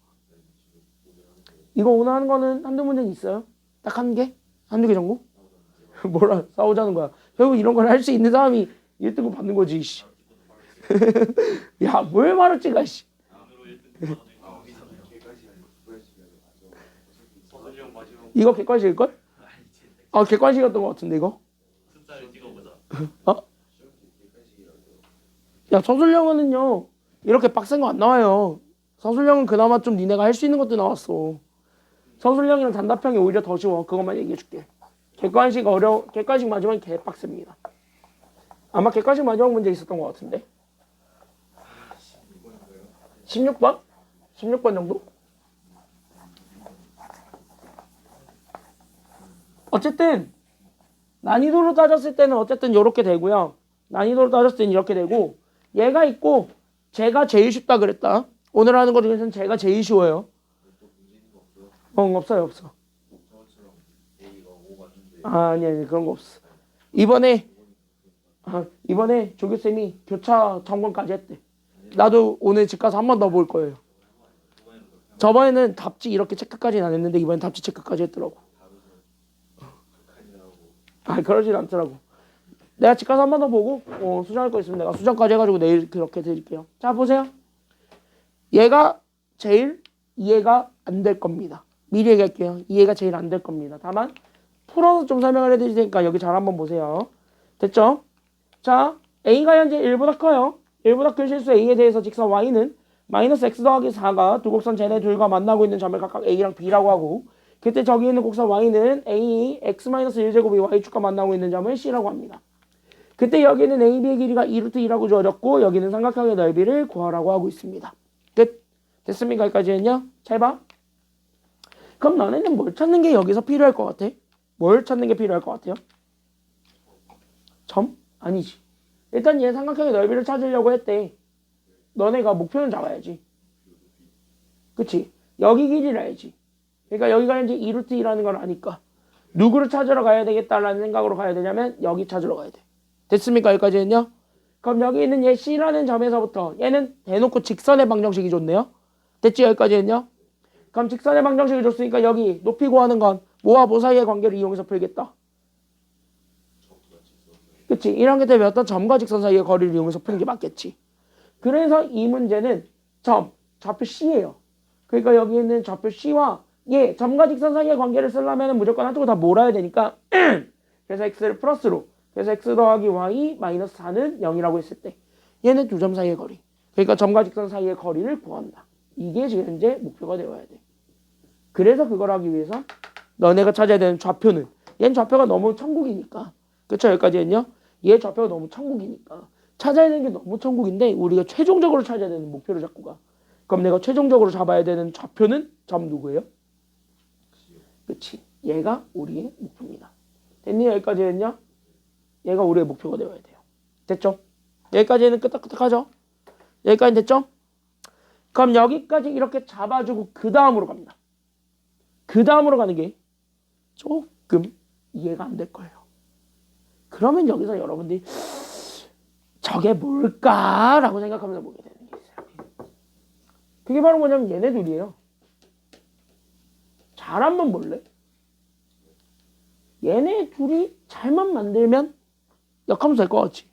이거 오늘 하는 거는 한두 문제는 있어요. 딱 한 개? 한두 개 정도? 뭐라 싸우자는 거야. 결국 이런 걸 할 수 있는 사람이 1등급 받는 거지. 씨. 야, 뭘 말을 찍어. 씨. 이거 객관식일걸? 아, 객관식이었던 것 같은데 이거? 어? 야, 서술형은요 이렇게 빡센 거 안 나와요. 서술형은 그나마 좀 니네가 할 수 있는 것도 나왔어. 서술형이랑 단답형이 오히려 더 쉬워. 그것만 얘기해줄게. 객관식 마지막이 개빡셉니다. 아마 객관식 마지막 문제 있었던 것 같은데. 16번? 16번 정도? 어쨌든 난이도로 따졌을 때는 어쨌든 이렇게 되고요. 난이도로 따졌을 때는 이렇게 되고 얘가 있고 제가 제일 쉽다 그랬다. 오늘 하는 거 중에서는 제가 제일 쉬워요. 없어요. 없어. 아니 그런 거 없어. 이번에 조교쌤이 교차 점검까지 했대. 나도 오늘 집 가서 한 번 더 볼 거예요. 저번에는 답지 이렇게 체크까지는 안 했는데 이번엔 답지 체크까지 했더라고. 아, 그러진 않더라고. 내가 집 가서 한 번 더 보고 수정할 거 있으면 내가 수정까지 해가지고 내일 그렇게 드릴게요. 자, 보세요. 얘가 제일 이해가 안 될 겁니다. 미리 얘기할게요. 이해가 제일 안 될 겁니다. 다만 풀어서 좀 설명을 해드릴 테니까 여기 잘 한번 보세요. 됐죠? 자, A가 현재 1보다 커요. 1보다 큰 실수 A에 대해서 직선 Y는 마이너스 X 더하기 4가 두 곡선 쟤네 둘과 만나고 있는 점을 각각 A랑 B라고 하고, 그때 저기 있는 곡선 Y는 A X-1제곱이 Y축과 만나고 있는 점을 C라고 합니다. 그때 여기는 AB의 길이가 2루트 2라고 주어졌고, 여기는 삼각형의 넓이를 구하라고 하고 있습니다. 끝. 됐습니까? 여기까지는요? 잘 봐. 그럼 너네는 뭘 찾는 게 여기서 필요할 것 같아? 뭘 찾는 게 필요할 것 같아요? 점? 아니지. 일단 얘 삼각형의 넓이를 찾으려고 했대. 너네가 목표는 잡아야지. 그치? 여기 길이를 알지. 그러니까 여기가 이제 2루트 2라는 걸 아니까 누구를 찾으러 가야 되겠다라는 생각으로 가야 되냐면 여기 찾으러 가야 돼. 됐습니까? 여기까지는요? 그럼 여기 있는 얘 C라는 점에서부터 얘는 대놓고 직선의 방정식이 좋네요. 됐지? 여기까지는요? 그럼 직선의 방정식을 줬으니까 여기 높이 구하는 건 뭐와 뭐 사이의 관계를 이용해서 풀겠다. 그치? 1학년 때 배웠던 점과 직선 사이의 거리를 이용해서 푸는 게 맞겠지. 그래서 이 문제는 좌표 C예요. 그러니까 여기 있는 좌표 C와 얘 점과 직선 사이의 관계를 쓰려면 무조건 한쪽을 다 몰아야 되니까 그래서 x를 플러스로, 그래서 x 더하기 y 마이너스 4는 0이라고 했을 때 얘는 두 점 사이의 거리, 그러니까 점과 직선 사이의 거리를 구한다. 이게 지금 현재 목표가 되어야 돼. 그래서 그걸 하기 위해서 너네가 찾아야 되는 좌표는, 얘는 좌표가 너무 천국이니까, 그쵸? 여기까지는요? 얘 좌표가 너무 천국이니까 찾아야 되는 게 너무 천국인데 우리가 최종적으로 찾아야 되는 목표를 잡고 가. 그럼 내가 최종적으로 잡아야 되는 좌표는 점 누구예요? 그치? 얘가 우리의 목표입니다. 됐니? 여기까지는요? 얘가 우리의 목표가 되어야 돼요. 됐죠? 여기까지는 끄떡끄떡하죠? 여기까지 됐죠? 그럼 여기까지 이렇게 잡아주고 그 다음으로 갑니다. 그 다음으로 가는 게 조금 이해가 안 될 거예요. 그러면 여기서 여러분들이 저게 뭘까라고 생각하면서 보게 되는 게 있어요. 그게 바로 뭐냐면 얘네 둘이에요. 잘 한번 볼래? 얘네 둘이 잘만 만들면 역함수 될 것 같지?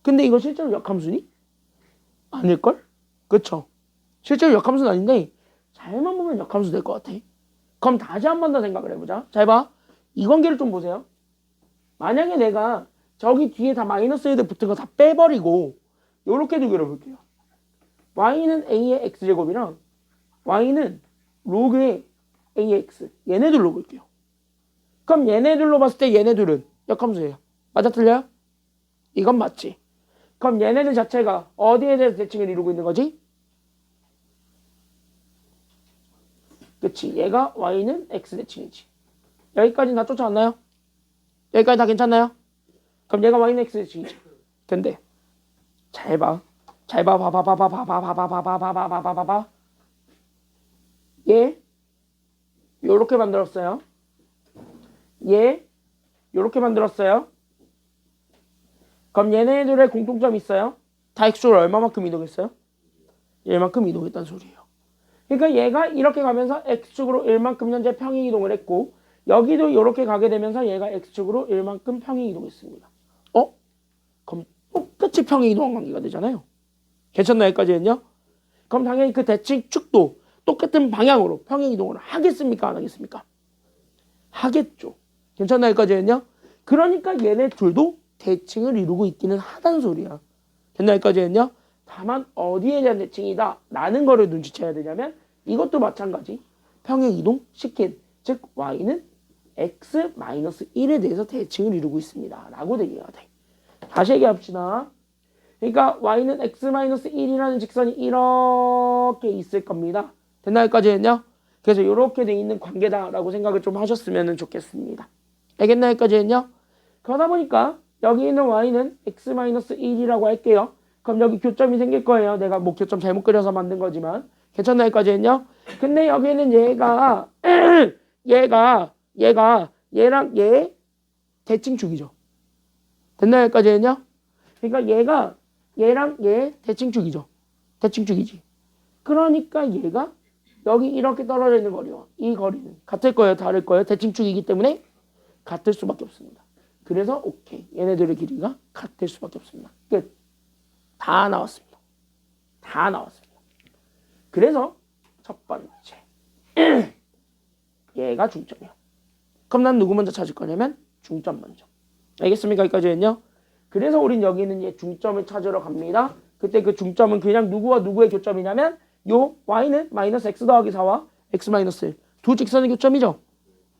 근데 이거 실제로 역함수니? 아닐걸? 그쵸? 실제로 역함수는 아닌데 잘만 보면 역함수 될 것 같아. 그럼 다시 한 번 더 생각을 해보자. 잘 봐. 이 관계를 좀 보세요. 만약에 내가 저기 뒤에 다 마이너스 1들 붙은 거 다 빼버리고 요렇게 두 개를 볼게요. y는 a의 x제곱이랑 y는 로그의 a의 x, 얘네들로 볼게요. 그럼 얘네들로 봤을 때 얘네들은 역함수예요. 맞아, 틀려요? 이건 맞지. 그럼 얘네들 자체가 어디에 대해서 대칭을 이루고 있는 거지? 그치, 얘가 y는 x 대칭이지. 여기까지 다 쫓아왔나요? 여기까지 다 괜찮나요? 그럼 얘가 y는 x 대칭이지. 근데 잘 봐. 잘 봐. 봐봐. 얘 요렇게 만들었어요. 얘 요렇게 만들었어요. 그럼 얘네들의 공통점이 있어요. 다 x축을 얼마만큼 이동했어요? 1만큼 이동했다는 소리예요. 그러니까 얘가 이렇게 가면서 x축으로 1만큼 현재 평행 이동을 했고, 여기도 이렇게 가게 되면서 얘가 x축으로 1만큼 평행 이동했습니다. 그럼 똑같이 평행 이동한 관계가 되잖아요. 괜찮나요? 여기까지는요? 그럼 당연히 그 대칭축도 똑같은 방향으로 평행 이동을 하겠습니까? 안 하겠습니까? 하겠죠. 괜찮나요? 여기까지는요? 그러니까 얘네 둘도 대칭을 이루고 있기는 하다는 so리야. 됐나요? 여기까지는요? 다만 어디에 대한 대칭이다 라는 거를 눈치채야 되냐면 이것도 마찬가지. 평행 이동 시킨, 즉 y는 x-1에 대해서 대칭을 이루고 있습니다 라고 얘기가 돼. 다시 얘기합시다. 그러니까 y는 x-1이라는 직선이 이렇게 있을 겁니다. 됐나요? 여기까지는요? 그래서 이렇게 돼 있는 관계다라고 생각을 좀 하셨으면 좋겠습니다. 알겠나요? 여기까지는요? 그러다 보니까 여기 있는 y는 x-1이라고 할게요. 그럼 여기 교점이 생길 거예요. 내가 뭐 교점 잘못 그려서 만든 거지만. 괜찮나요? 여기까지는요? 근데 여기는 얘가 얘랑 얘 대칭축이죠. 됐나요? 여기까지는요? 그러니까 얘랑 얘 대칭축이죠. 대칭축이지. 그러니까 얘가 여기 이렇게 떨어져 있는 거리와 이 거리는 같을 거예요? 다를 거예요? 대칭축이기 때문에 같을 수밖에 없습니다. 그래서 오케이. 얘네들의 길이가 같을 수밖에 없습니다. 끝. 다 나왔습니다. 다 나왔습니다. 그래서 첫 번째 얘가 중점이야. 그럼 난 누구 먼저 찾을 거냐면 중점 먼저. 알겠습니까? 여기까지는요. 그래서 우린 여기는 얘 중점을 찾으러 갑니다. 그때 그 중점은 그냥 누구와 누구의 교점이냐면 요 y는 마이너스 x 더하기 4와 x 마이너스 1. 두 직선의 교점이죠.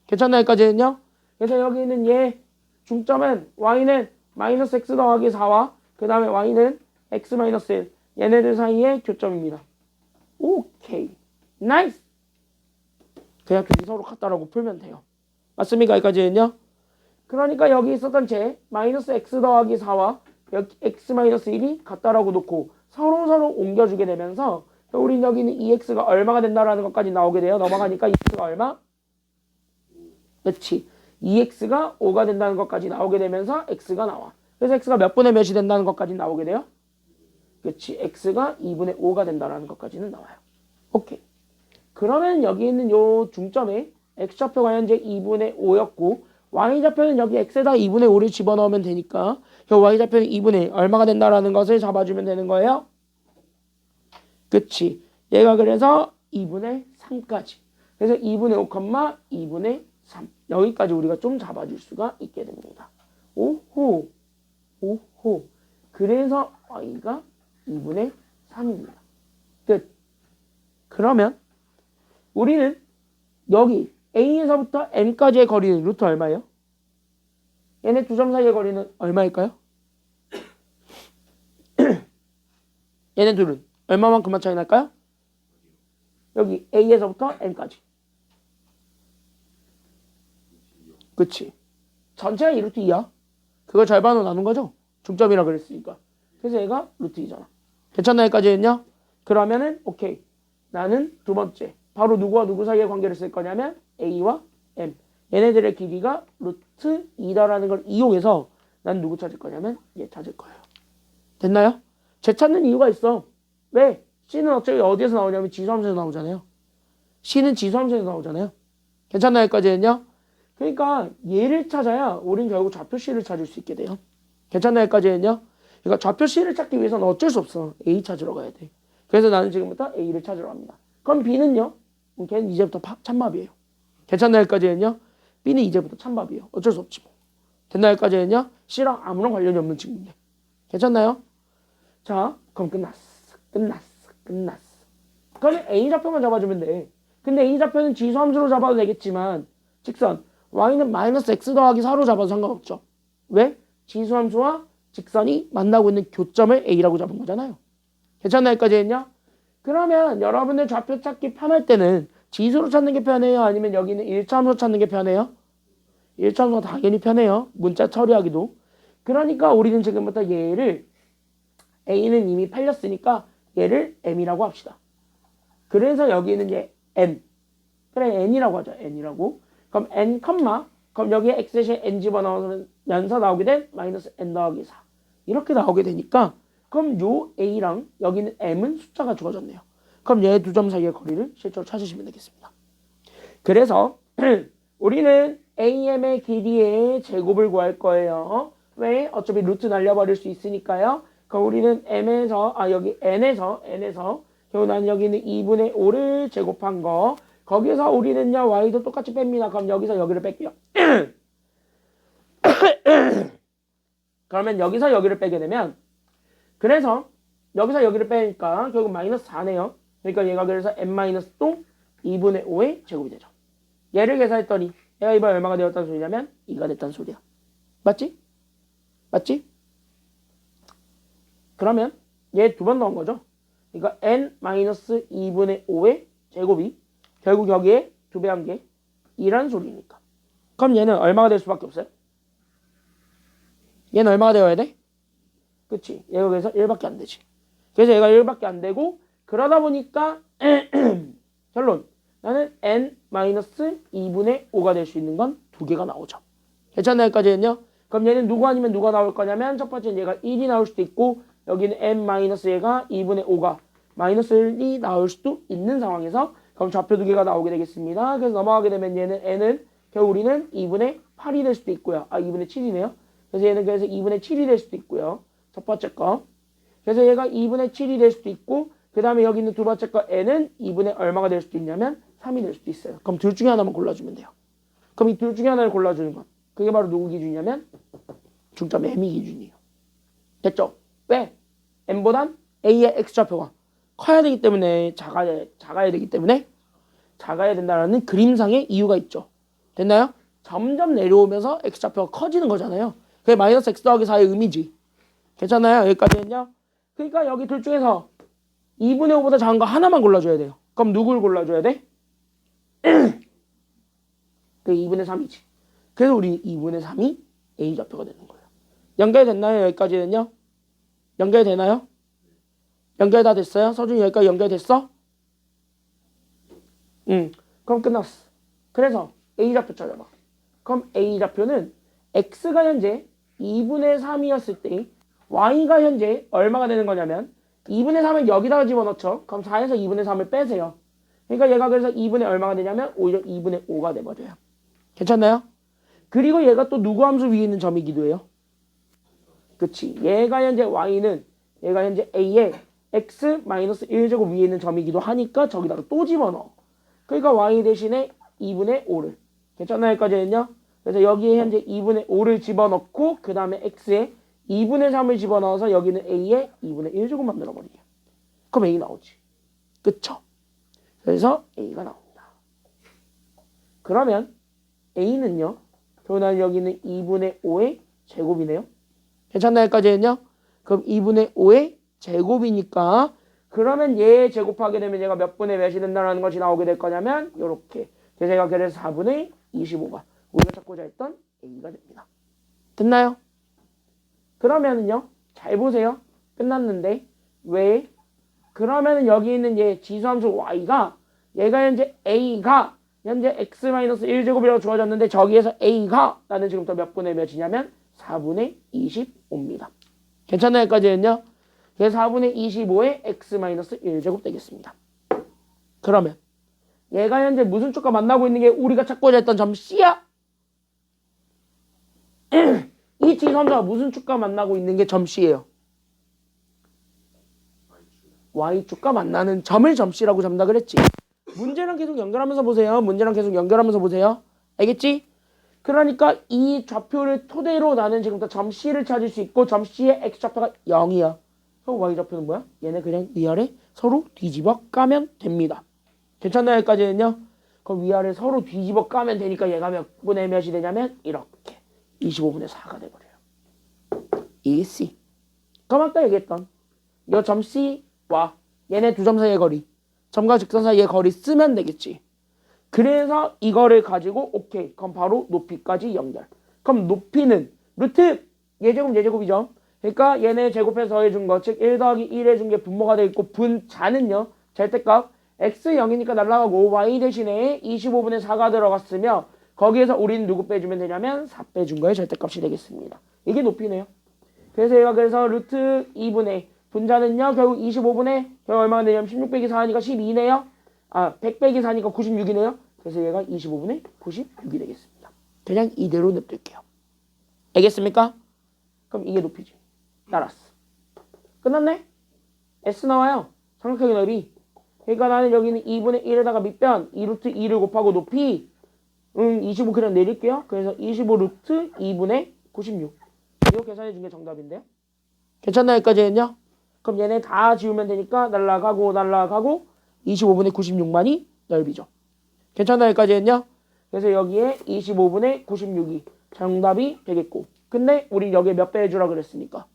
괜찮나요? 여기까지는요. 그래서 여기는 얘 중점은 y는 마이너스 x 더하기 4와 그 다음에 y는 x 마이너스 1. 얘네들 사이의 교점입니다. 오케이. 나이스. 그냥 둘이 서로 같다라고 풀면 돼요. 맞습니까? 여기까지는요. 그러니까 여기 있었던 제 마이너스 x 더하기 4와 여기 x 마이너스 1이 같다라고 놓고 서로 옮겨주게 되면서 우린 여기는 2x가 얼마가 된다라는 것까지 나오게 돼요. 넘어가니까 2x가 얼마? 그렇지. 2x가 5가 된다는 것까지 나오게 되면서 x가 나와. 그래서 x가 몇 분의 몇이 된다는 것까지 나오게 돼요. 그렇지. x가 2분의 5가 된다는 것까지는 나와요. 오케이. 그러면 여기 있는 요 중점에 x좌표가 현재 2분의 5였고 y좌표는 여기 x에다 2분의 5를 집어넣으면 되니까 요 y좌표는 2분의 얼마가 된다라는 것을 잡아주면 되는 거예요. 그치. 얘가 그래서 2분의 3까지. 그래서 2분의 5, 2분의 3. 여기까지 우리가 좀 잡아줄 수가 있게 됩니다. 오호. 오호. 그래서 y가 2분의 3입니다. 끝. 그러면 우리는 여기 A에서부터 M까지의 거리는 루트 얼마예요? 얘네 두 점 사이의 거리는 얼마일까요? 얘네 둘은 얼마만큼만 차이 날까요? 여기 A에서부터 M까지. 그치. 전체가 2루트 2야. 그걸 절반으로 나눈 거죠? 중점이라 그랬으니까. 그래서 얘가 루트 2잖아. 괜찮나 여기까지는요? 그러면은 오케이. 나는 두 번째. 바로 누구와 누구 사이의 관계를 쓸 거냐면 A와 M. 얘네들의 길이가 루트 2다라는 걸 이용해서 난 누구 찾을 거냐면 얘 찾을 거예요. 됐나요? 쟤 찾는 이유가 있어. 왜? C는 어차피 어디에서 나오냐면 지수함수에서 나오잖아요. C는 지수함수에서 나오잖아요. 괜찮나요? 여기까지는요? 그러니까 얘를 찾아야 우린 결국 좌표 C를 찾을 수 있게 돼요. 괜찮나요? 여기까지는요? 그러니까 좌표 C를 찾기 위해서는 어쩔 수 없어. A 찾으러 가야 돼. 그래서 나는 지금부터 A를 찾으러 갑니다. 그럼 B는요? 걔는 이제부터 찬밥이에요. 괜찮나요? 여기까지는요? B는 이제부터 찬밥이에요. 어쩔 수 없지 뭐. 됐나요? 여기까지는요? C랑 아무런 관련이 없는 친구인데. 괜찮나요? 자, 그럼 끝났어. 그러면 A 좌표만 잡아주면 돼. 근데 A 좌표는 지수함수로 잡아도 되겠지만 직선 y는 마이너스 x 더하기 4로 잡아도 상관없죠. 왜? 지수함수와 직선이 만나고 있는 교점을 A라고 잡은 거잖아요. 괜찮나요? 여기까지는요? 그러면 여러분들 좌표 찾기 편할 때는 지수로 찾는 게 편해요? 아니면 여기는 1차함수로 찾는 게 편해요? 1차함수가 당연히 편해요. 문자 처리하기도. 그러니까 우리는 지금부터 얘를 A는 이미 팔렸으니까 얘를 M이라고 합시다. 그래서 여기는 얘 N. 그래 N이라고 하죠. N이라고. 그럼 N, 그럼 여기에 X 대신 N 집어넣으면서 나오게 된 마이너스 N 더하기 4. 이렇게 나오게 되니까 그럼 요 A랑 여기는 M은 숫자가 주어졌네요. 그럼 얘 두 점 사이의 거리를 실제로 찾으시면 되겠습니다. 그래서 우리는 AM의 길이의 제곱을 구할 거예요. 왜? 어차피 루트 날려버릴 수 있으니까요. 그럼 우리는 여기 N에서 결국 난 여기는 2분의 5를 제곱한 거. 거기서 우리는요 y도 똑같이 뺍니다. 그럼 여기서 여기를 뺄게요. 그러면 여기서 여기를 빼게 되면 그래서 여기서 여기를 빼니까 결국 마이너스 4네요. 그러니까 얘가 그래서 n-또 2분의 5의 제곱이 되죠. 얘를 계산했더니 얘가 이번에 얼마가 되었다는 소리냐면 2가 됐다는 소리야. 맞지? 그러면 얘 두 번 넣은 거죠. 그러니까 n-2분의 5의 제곱이 결국 여기에 2배 한 게 2라는 소리니까. 그럼 얘는 얼마가 될 수밖에 없어요? 얘는 얼마가 되어야 돼? 그치? 얘가 그래서 1밖에 안 되지. 그래서 얘가 1밖에 안 되고 그러다 보니까 결론 나는 n-2분의 5가 될 수 있는 건 2개가 나오죠. 괜찮나요? 여기까지는요? 그럼 얘는 누구 아니면 누가 나올 거냐면 첫 번째는 얘가 1이 나올 수도 있고 여기는 n-얘가 2분의 5가 마이너스 1이 나올 수도 있는 상황에서 그럼 좌표 2개가 나오게 되겠습니다. 그래서 넘어가게 되면 얘는 n은 결국 우리는 2분의 8이 될 수도 있고요. 2분의 7이네요. 그래서 얘는 그래서 2분의 7이 될 수도 있고요. 첫 번째 거. 그래서 얘가 2분의 7이 될 수도 있고 그 다음에 여기 있는 두 번째 거 n은 2분의 얼마가 될 수도 있냐면 3이 될 수도 있어요. 그럼 둘 중에 하나만 골라주면 돼요. 그럼 이 둘 중에 하나를 골라주는 것. 그게 바로 누구 기준이냐면 중점 m이 기준이에요. 됐죠? 왜? m보단 a의 x좌표가 커야 되기 때문에 작아야 되기 때문에 작아야 된다는 그림상의 이유가 있죠. 됐나요? 점점 내려오면서 x좌표가 커지는 거잖아요. 그게 마이너스 x 더하기 4의 의미지. 괜찮나요? 여기까지는요. 그러니까 여기 둘 중에서 2분의 5보다 작은 거 하나만 골라줘야 돼요. 그럼 누굴 골라줘야 돼? 그 2분의 3이지. 그래서 우리 2분의 3이 A좌표가 되는 거예요. 연결됐나요? 여기까지는요? 연결되나요? 연결 다 됐어요? 서준이 여기까지 연결됐어? 그럼 끝났어. 그래서 A좌표 찾아봐. 그럼 A좌표는 X가 현재 2분의 3이었을 때 Y가 현재 얼마가 되는 거냐면 2분의 3을 여기다가 집어넣죠. 그럼 4에서 2분의 3을 빼세요. 그러니까 얘가 그래서 2분의 얼마가 되냐면 오히려 2분의 5가 돼버려요. 괜찮나요? 그리고 얘가 또 누구 함수 위에 있는 점이기도 해요. 그치. 얘가 현재 A의 x-1제곱 위에 있는 점이기도 하니까 저기다가 또 집어넣어. 그러니까 y 대신에 2분의 5를. 괜찮나요? 여기까지는요? 그래서 여기에 현재 2분의 5를 집어넣고 그 다음에 x에 2분의 3을 집어넣어서 여기는 a의 2분의 1제곱 만들어버리게. 그럼 a 나오지. 그쵸? 그래서 a가 나옵니다. 그러면 a는요. 그러면 여기는 2분의 5의 제곱이네요. 괜찮나요? 여기까지는요? 그럼 2분의 5의 제곱이니까 그러면 얘 제곱하게 되면 얘가 몇 분의 몇이 된다는 것이 나오게 될 거냐면 요렇게. 그래서 얘가 그래서 4분의 25가 우리가 찾고자 했던 a가 됩니다. 됐나요? 그러면은요. 잘 보세요. 끝났는데 왜? 그러면은 여기 있는 얘 지수함수 y가 얘가 현재 a가 현재 x-1제곱이라고 주어졌는데 저기에서 a가 나는 지금부터 몇 분의 몇이냐면 4분의 25입니다. 괜찮나요? 여기까지는요? 그래서 4분의 25의 x-1제곱 되겠습니다. 그러면 얘가 현재 무슨 쪽과 만나고 있는 게 우리가 찾고자 했던 점 C야? 이 지수함수가 무슨 축과 만나고 있는 게 점 C예요? Y축과 만나는 점을 점 C라고 잡는다 그랬지. 문제랑 계속 연결하면서 보세요. 문제랑 계속 연결하면서 보세요. 알겠지? 그러니까 이 좌표를 토대로 나는 지금부터 점 C를 찾을 수 있고 점 C의 X좌표가 0이야. 그럼 Y좌표는 뭐야? 얘네 그냥 위아래 서로 뒤집어 까면 됩니다. 괜찮나요? 여기까지는요? 그럼 위아래 서로 뒤집어 까면 되니까 얘가 몇 분의 몇이 되냐면 이렇게 25분의 4가 돼버려요. 이 C. 그럼 아까 얘기했던 이 점 C와 얘네 두 점 사이의 거리 점과 직선 사이의 거리 쓰면 되겠지. 그래서 이거를 가지고 오케이. 그럼 바로 높이까지 연결. 그럼 높이는 루트 얘제곱이죠. 그러니까 얘네 제곱해서 더해준 거, 즉 1 더하기 1 해준 게 분모가 되어 있고 분자는요. 절대값 x 0이니까 날라가고 y 대신에 25분의 4가 들어갔으며 거기에서 우리는 누구 빼주면 되냐면 4 빼준 거의 절대값이 되겠습니다. 이게 높이네요. 그래서 얘가 그래서 루트 2분의 분자는요. 결국 25분의 결국 얼마가 되냐면 16 빼기 4니까 12네요. 100 빼기 4니까 96이네요. 그래서 얘가 25분의 96이 되겠습니다. 그냥 이대로 냅둘게요. 알겠습니까? 그럼 이게 높이지. 따랐어. 끝났네? S 나와요. 삼각형의 넓이. 그러니까 나는 여기는 2분의 1에다가 밑변 2루트 2를 곱하고 높이 25 그냥 내릴게요. 그래서 25 루트 2분의 96. 이거 계산해 준 게 정답인데요. 괜찮나요? 여기까지는요? 그럼 얘네 다 지우면 되니까 날라가고 25분의 96만이 넓이죠. 괜찮나요? 여기까지는요? 그래서 여기에 25분의 96이 정답이 되겠고 근데 우리 여기에 몇 배 해주라 그랬으니까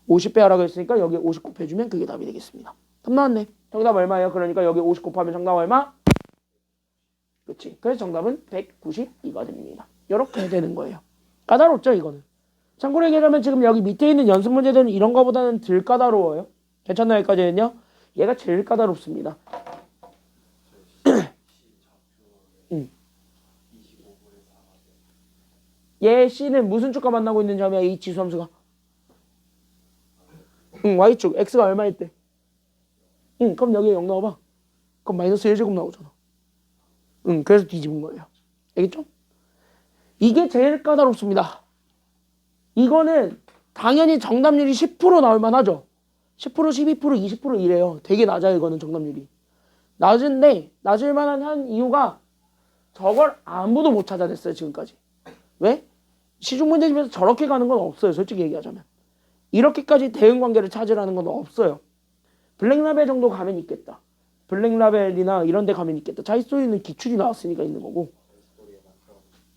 50배 하라 그랬으니까 여기에 50 곱해주면 그게 답이 되겠습니다. 답 나왔네. 정답 얼마예요? 그러니까 여기에 50 곱하면 정답 얼마? 그치. 그래서 정답은 192가 됩니다. 이렇게 되는 거예요. 까다롭죠 이거는. 참고로 얘기하자면 지금 여기 밑에 있는 연습 문제들은 이런 거보다는 덜 까다로워요. 괜찮나요? 여기까지는요? 얘가 제일 까다롭습니다. 얘 C는 무슨 축과 만나고 있는 점이야? 이 지수함수가. Y축. X가 얼마일 때? 그럼 여기에 0 넣어봐. 그럼 마이너스 1제곱 나오잖아. 그래서 뒤집은 거예요. 알겠죠? 이게 제일 까다롭습니다. 이거는 당연히 정답률이 10% 나올 만하죠. 10%, 12%, 20% 이래요. 되게 낮아요. 이거는 정답률이. 낮은데 낮을 만한 한 이유가 저걸 아무도 못 찾아냈어요. 지금까지. 왜? 시중문제집에서 저렇게 가는 건 없어요. 솔직히 얘기하자면. 이렇게까지 대응관계를 찾으라는 건 없어요. 블랙라벨 정도 가면 있겠다. 블랙라벨이나 이런 데 가면 있겠다. 자이스토리는 기출이 나왔으니까 있는 거고.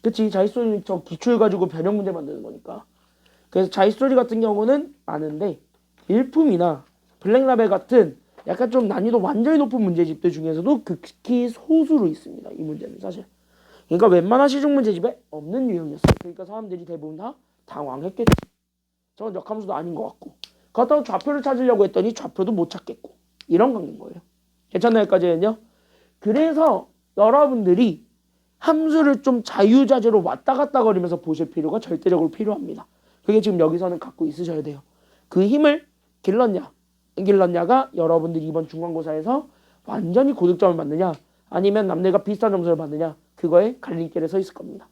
그치? 자이스토리는 저 기출 가지고 변형 문제 만드는 거니까. 그래서 자이스토리 같은 경우는 많은데 일품이나 블랙라벨 같은 약간 좀 난이도 완전히 높은 문제집들 중에서도 극히 소수로 있습니다. 이 문제는 사실. 그러니까 웬만한 시중 문제집에 없는 유형이었어요. 그러니까 사람들이 대부분 다 당황했겠지. 저건 역함수도 아닌 것 같고. 그렇다고 좌표를 찾으려고 했더니 좌표도 못 찾겠고. 이런 관계인 거예요. 괜찮나요? 여기까지는요? 그래서 여러분들이 함수를 좀 자유자재로 왔다 갔다 거리면서 보실 필요가 절대적으로 필요합니다. 그게 지금 여기서는 갖고 있으셔야 돼요. 그 힘을 길렀냐 안 길렀냐가 여러분들이 이번 중간고사에서 완전히 고득점을 받느냐 아니면 남들과 비슷한 점수를 받느냐 그거에 갈림길에 서 있을 겁니다.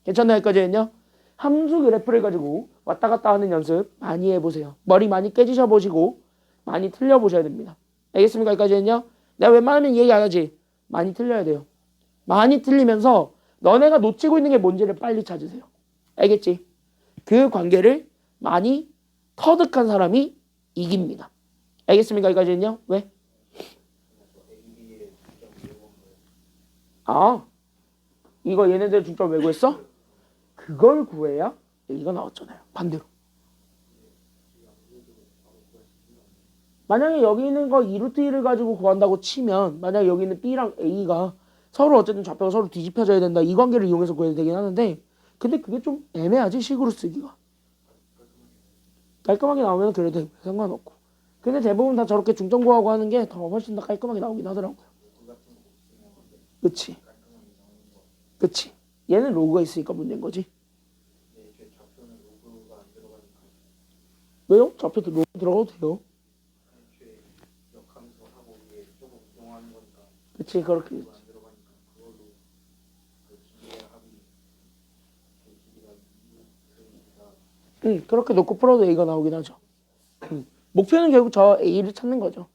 괜찮나요? 여기까지는요? 함수 그래프를 가지고 왔다 갔다 하는 연습 많이 해보세요. 머리 많이 깨지셔 보시고 많이 틀려 보셔야 됩니다. 알겠습니까? 여기까지는요? 내가 웬만하면 얘기 안 하지. 많이 틀려야 돼요. 많이 틀리면서 너네가 놓치고 있는 게 뭔지를 빨리 찾으세요. 알겠지? 그 관계를 많이 터득한 사람이 이깁니다. 알겠습니까? 여기까지는요? 왜? 아, 이거 얘네들 중점 왜 구했어? 그걸 구해야 A가 나왔잖아요. 반대로. 만약에 여기 있는 거 2루트 1을 가지고 구한다고 치면 만약에 여기 있는 B랑 A가 서로 어쨌든 좌표가 서로 뒤집혀져야 된다. 이 관계를 이용해서 구해야 되긴 하는데 근데 그게 좀 애매하지 식으로 쓰기가. 깔끔하게 나오면 그래도 상관없고. 근데 대부분 다 저렇게 중점 구하고 하는 게 더 훨씬 더 깔끔하게 나오긴 하더라고요. 그치? 그치? 얘는 로그가 있으니까 문제인 거지. 왜요? 좌표도 로그 들어가도 돼요. 그치? 그렇게. 그렇게 놓고 풀어도 A가 나오긴 하죠. 목표는 결국 저 A를 찾는 거죠.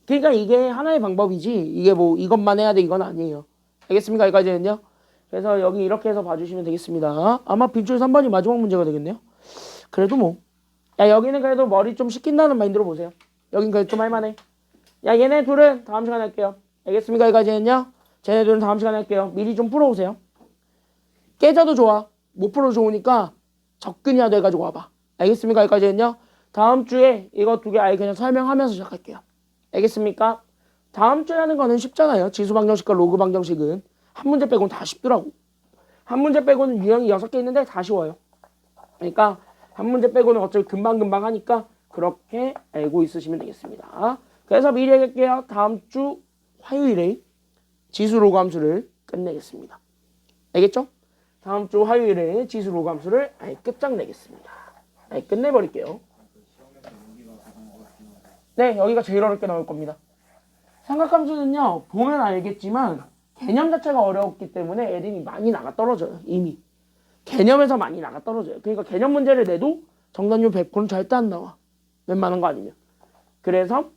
그러니까 이게 하나의 방법이지 이게 뭐 이것만 해야 돼 이건 아니에요. 알겠습니까? 여기까지는요. 그래서 여기 이렇게 해서 봐주시면 되겠습니다. 아마 빈출 3번이 마지막 문제가 되겠네요. 그래도 뭐 야 여기는 그래도 머리 좀 식힌다는 마인드로 보세요. 여긴 그래도 좀 할만해. 야 얘네 둘은 다음 시간에 할게요. 알겠습니까? 여기까지는요. 쟤네 둘은 다음 시간에 할게요. 미리 좀 풀어오세요. 깨져도 좋아. 못 풀어도 좋으니까 접근이야 돼가지고 와봐. 알겠습니까? 여기까지는요. 다음 주에 이거 두 개 아예 그냥 설명하면서 시작할게요. 알겠습니까? 다음 주에 하는 거는 쉽잖아요. 지수 방정식과 로그 방정식은 한 문제 빼고는 다 쉽더라고. 한 문제 빼고는 유형이 6개 있는데 다 쉬워요. 그러니까 한 문제 빼고는 어차피 금방금방 하니까 그렇게 알고 있으시면 되겠습니다. 그래서 미리 얘기할게요. 다음 주 화요일에 지수 로그 함수를 끝내겠습니다. 알겠죠? 다음 주 화요일에 지수 로그 함수를 아예 끝장내겠습니다. 아예 끝내버릴게요. 네, 여기가 제일 어렵게 나올 겁니다. 삼각함수는요, 보면 알겠지만 개념 자체가 어려웠기 때문에 애들이 많이 나가 떨어져요. 이미. 개념에서 많이 나가 떨어져요. 그러니까 개념 문제를 내도 정답률 100%는 절대 안 나와. 웬만한 거 아니면. 그래서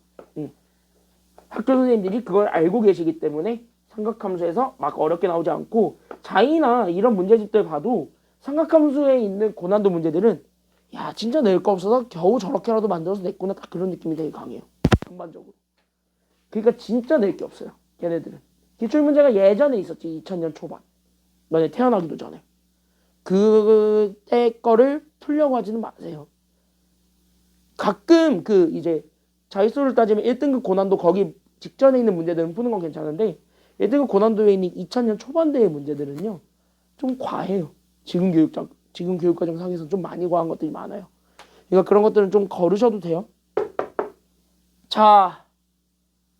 학교 선생님들이 그걸 알고 계시기 때문에 삼각함수에서 막 어렵게 나오지 않고 자이나 이런 문제집들 봐도 삼각함수에 있는 고난도 문제들은 야 진짜 낼 거 없어서 겨우 저렇게라도 만들어서 냈구나 딱 그런 느낌이 되게 강해요. 전반적으로. 그러니까 진짜 낼 게 없어요. 걔네들은. 기출문제가 예전에 있었지. 2000년 초반. 너네 태어나기도 전에. 그때 거를 풀려고 하지는 마세요. 가끔 그 이제 자릿수를 따지면 1등급 고난도 거기 직전에 있는 문제들은 푸는 건 괜찮은데 1등급 고난도에 있는 2000년 초반대의 문제들은요. 좀 과해요. 지금 교육과정 상에서 좀 많이 과한 것들이 많아요. 그러니까 그런 것들은 좀 거르셔도 돼요. 자,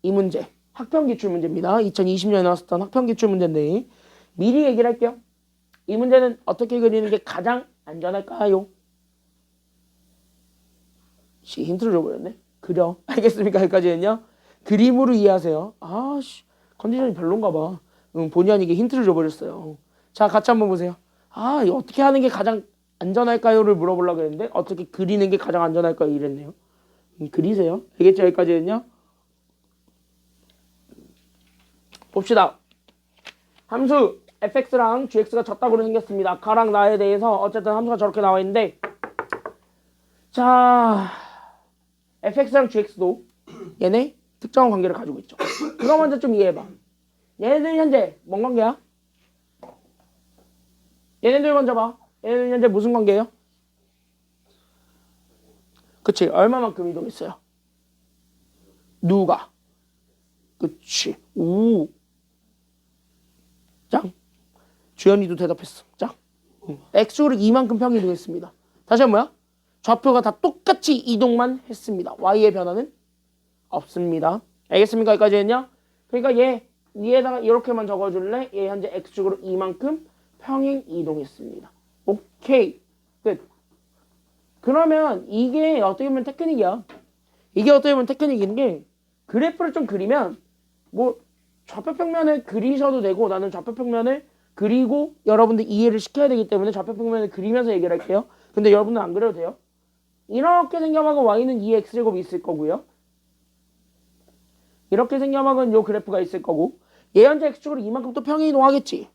이 문제 학평기출 문제입니다. 2020년에 나왔었던 학평기출 문제인데 미리 얘기를 할게요. 이 문제는 어떻게 그리는 게 가장 안전할까요? 힌트를 줘버렸네. 그려. 알겠습니까? 여기까지는요. 그림으로 이해하세요. 아씨 컨디션이 별론가 봐. 본의 아니게 힌트를 줘버렸어요. 자 같이 한번 보세요. 이거 어떻게 하는 게 가장 안전할까요를 물어보려고 했는데 어떻게 그리는 게 가장 안전할까요 이랬네요. 그리세요. 알겠죠? 여기까지는요. 봅시다. 함수 fx랑 gx가 졌다고 생겼습니다. 가랑 나에 대해서 어쨌든 함수가 저렇게 나와 있는데, 자, fx랑 gx도 얘네 특정한 관계를 가지고 있죠. 그거 먼저 좀 이해해봐. 얘네들 현재 뭔 관계야? 얘네들 먼저 봐. 얘네들 현재 무슨 관계예요? 그치. 얼마만큼 이동했어요? 누가? 그치. 오. 짱. 주연이도 대답했어. 짱. x축으로 이만큼 평이 이동했습니다. 다시 한번 뭐야? 좌표가 다 똑같이 이동만 했습니다. y의 변화는 없습니다. 알겠습니까? 여기까지 했냐? 그러니까 얘 위에다가 이렇게만 적어줄래? 얘 현재 x축으로 이만큼 평행 이동했습니다. 오케이. 끝. 그러면 이게 어떻게 보면 테크닉이야. 이게 어떻게 보면 테크닉인 게, 그래프를 좀 그리면 뭐 좌표평면을 그리셔도 되고, 나는 좌표평면을 그리고 여러분들 이해를 시켜야 되기 때문에 좌표평면을 그리면서 얘기를 할게요. 근데 여러분은 안 그려도 돼요. 이렇게 생겨막은 y는 2x제곱이 있을 거고요. 이렇게 생겨막은 요 그래프가 있을 거고, 얘 현재 x축으로 이만큼 또 평행 이동하겠지.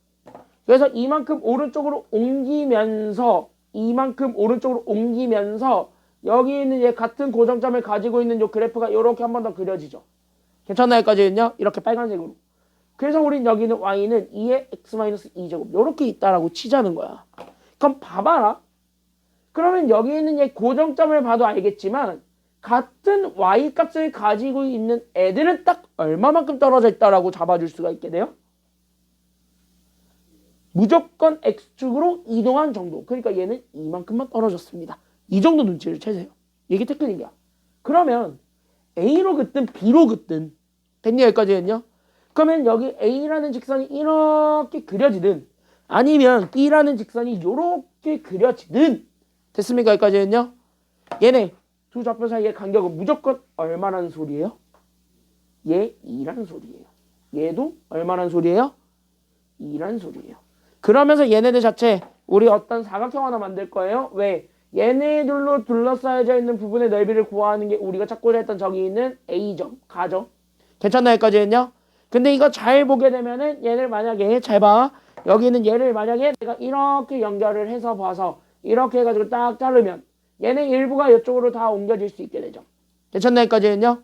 그래서 이만큼 오른쪽으로 옮기면서 여기 있는 얘 같은 고정점을 가지고 있는 요 그래프가 이렇게 한 번 더 그려지죠. 괜찮나요? 여기까지는요? 이렇게 빨간색으로. 그래서 우린 여기는 y는 2의 x-2제곱 이렇게 있다라고 치자는 거야. 그럼 봐봐라. 그러면 여기 있는 얘 고정점을 봐도 알겠지만 같은 y 값을 가지고 있는 애들은 딱 얼마만큼 떨어져 있다라고 잡아줄 수가 있게 돼요? 무조건 x축으로 이동한 정도. 그러니까 얘는 이만큼만 떨어졌습니다. 이 정도 눈치를 채세요. 이게 테크닉이야. 그러면 A로 긋든 B로 긋든 됐냐? 여기까지는요? 그러면 여기 A라는 직선이 이렇게 그려지든 아니면 B라는 직선이 이렇게 그려지든 됐습니까? 여기까지는요? 얘네 두 좌표 사이의 간격은 무조건 얼마라는 소리예요? 얘 2라는 소리예요. 얘도 얼마라는 소리예요? 2라는 소리예요. 그러면서 얘네들 자체 우리 어떤 사각형 하나 만들 거예요. 왜? 얘네들로 둘러싸여져 있는 부분의 넓이를 구하는 게 우리가 찾고자 했던 저기 있는 A점, 가죠. 괜찮나요? 여기까지는요? 근데 이거 잘 보게 되면은 얘를 만약에 잘 봐. 여기는 얘를 만약에 내가 이렇게 연결을 해서 봐서 이렇게 해가지고 딱 자르면 얘네 일부가 이쪽으로 다 옮겨질 수 있게 되죠. 괜찮나요? 여기까지는요?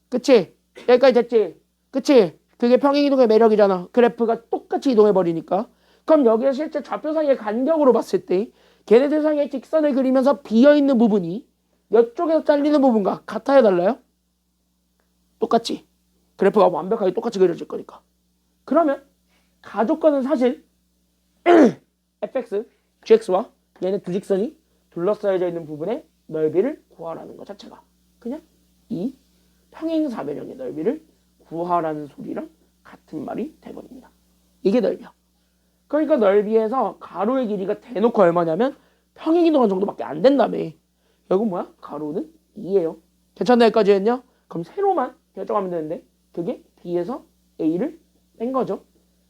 그치? 여기까지 됐지? 그치? 그게 평행이동의 매력이잖아. 그래프가 똑같이 이동해버리니까. 그럼 여기에 실제 좌표 사이의 간격으로 봤을 때 걔네들 사이의 직선을 그리면서 비어있는 부분이 이쪽에서 잘리는 부분과 같아야 달라요? 똑같지. 그래프가 완벽하게 똑같이 그려질 거니까. 그러면 가조건은 사실 fx, gx와 얘네 두 직선이 둘러싸여져 있는 부분의 넓이를 구하라는 것 자체가 그냥 이 평행사변형의 넓이를 구하라는 소리랑 같은 말이 돼버립니다. 이게 넓이야. 그러니까 넓이에서 가로의 길이가 대놓고 얼마냐면 평행이동한 정도밖에 안 된다며. 여긴 뭐야? 가로는 2예요. 괜찮나? 여기까지 했냐? 그럼 세로만 결정하면 되는데 그게 B에서 A를 뺀 거죠.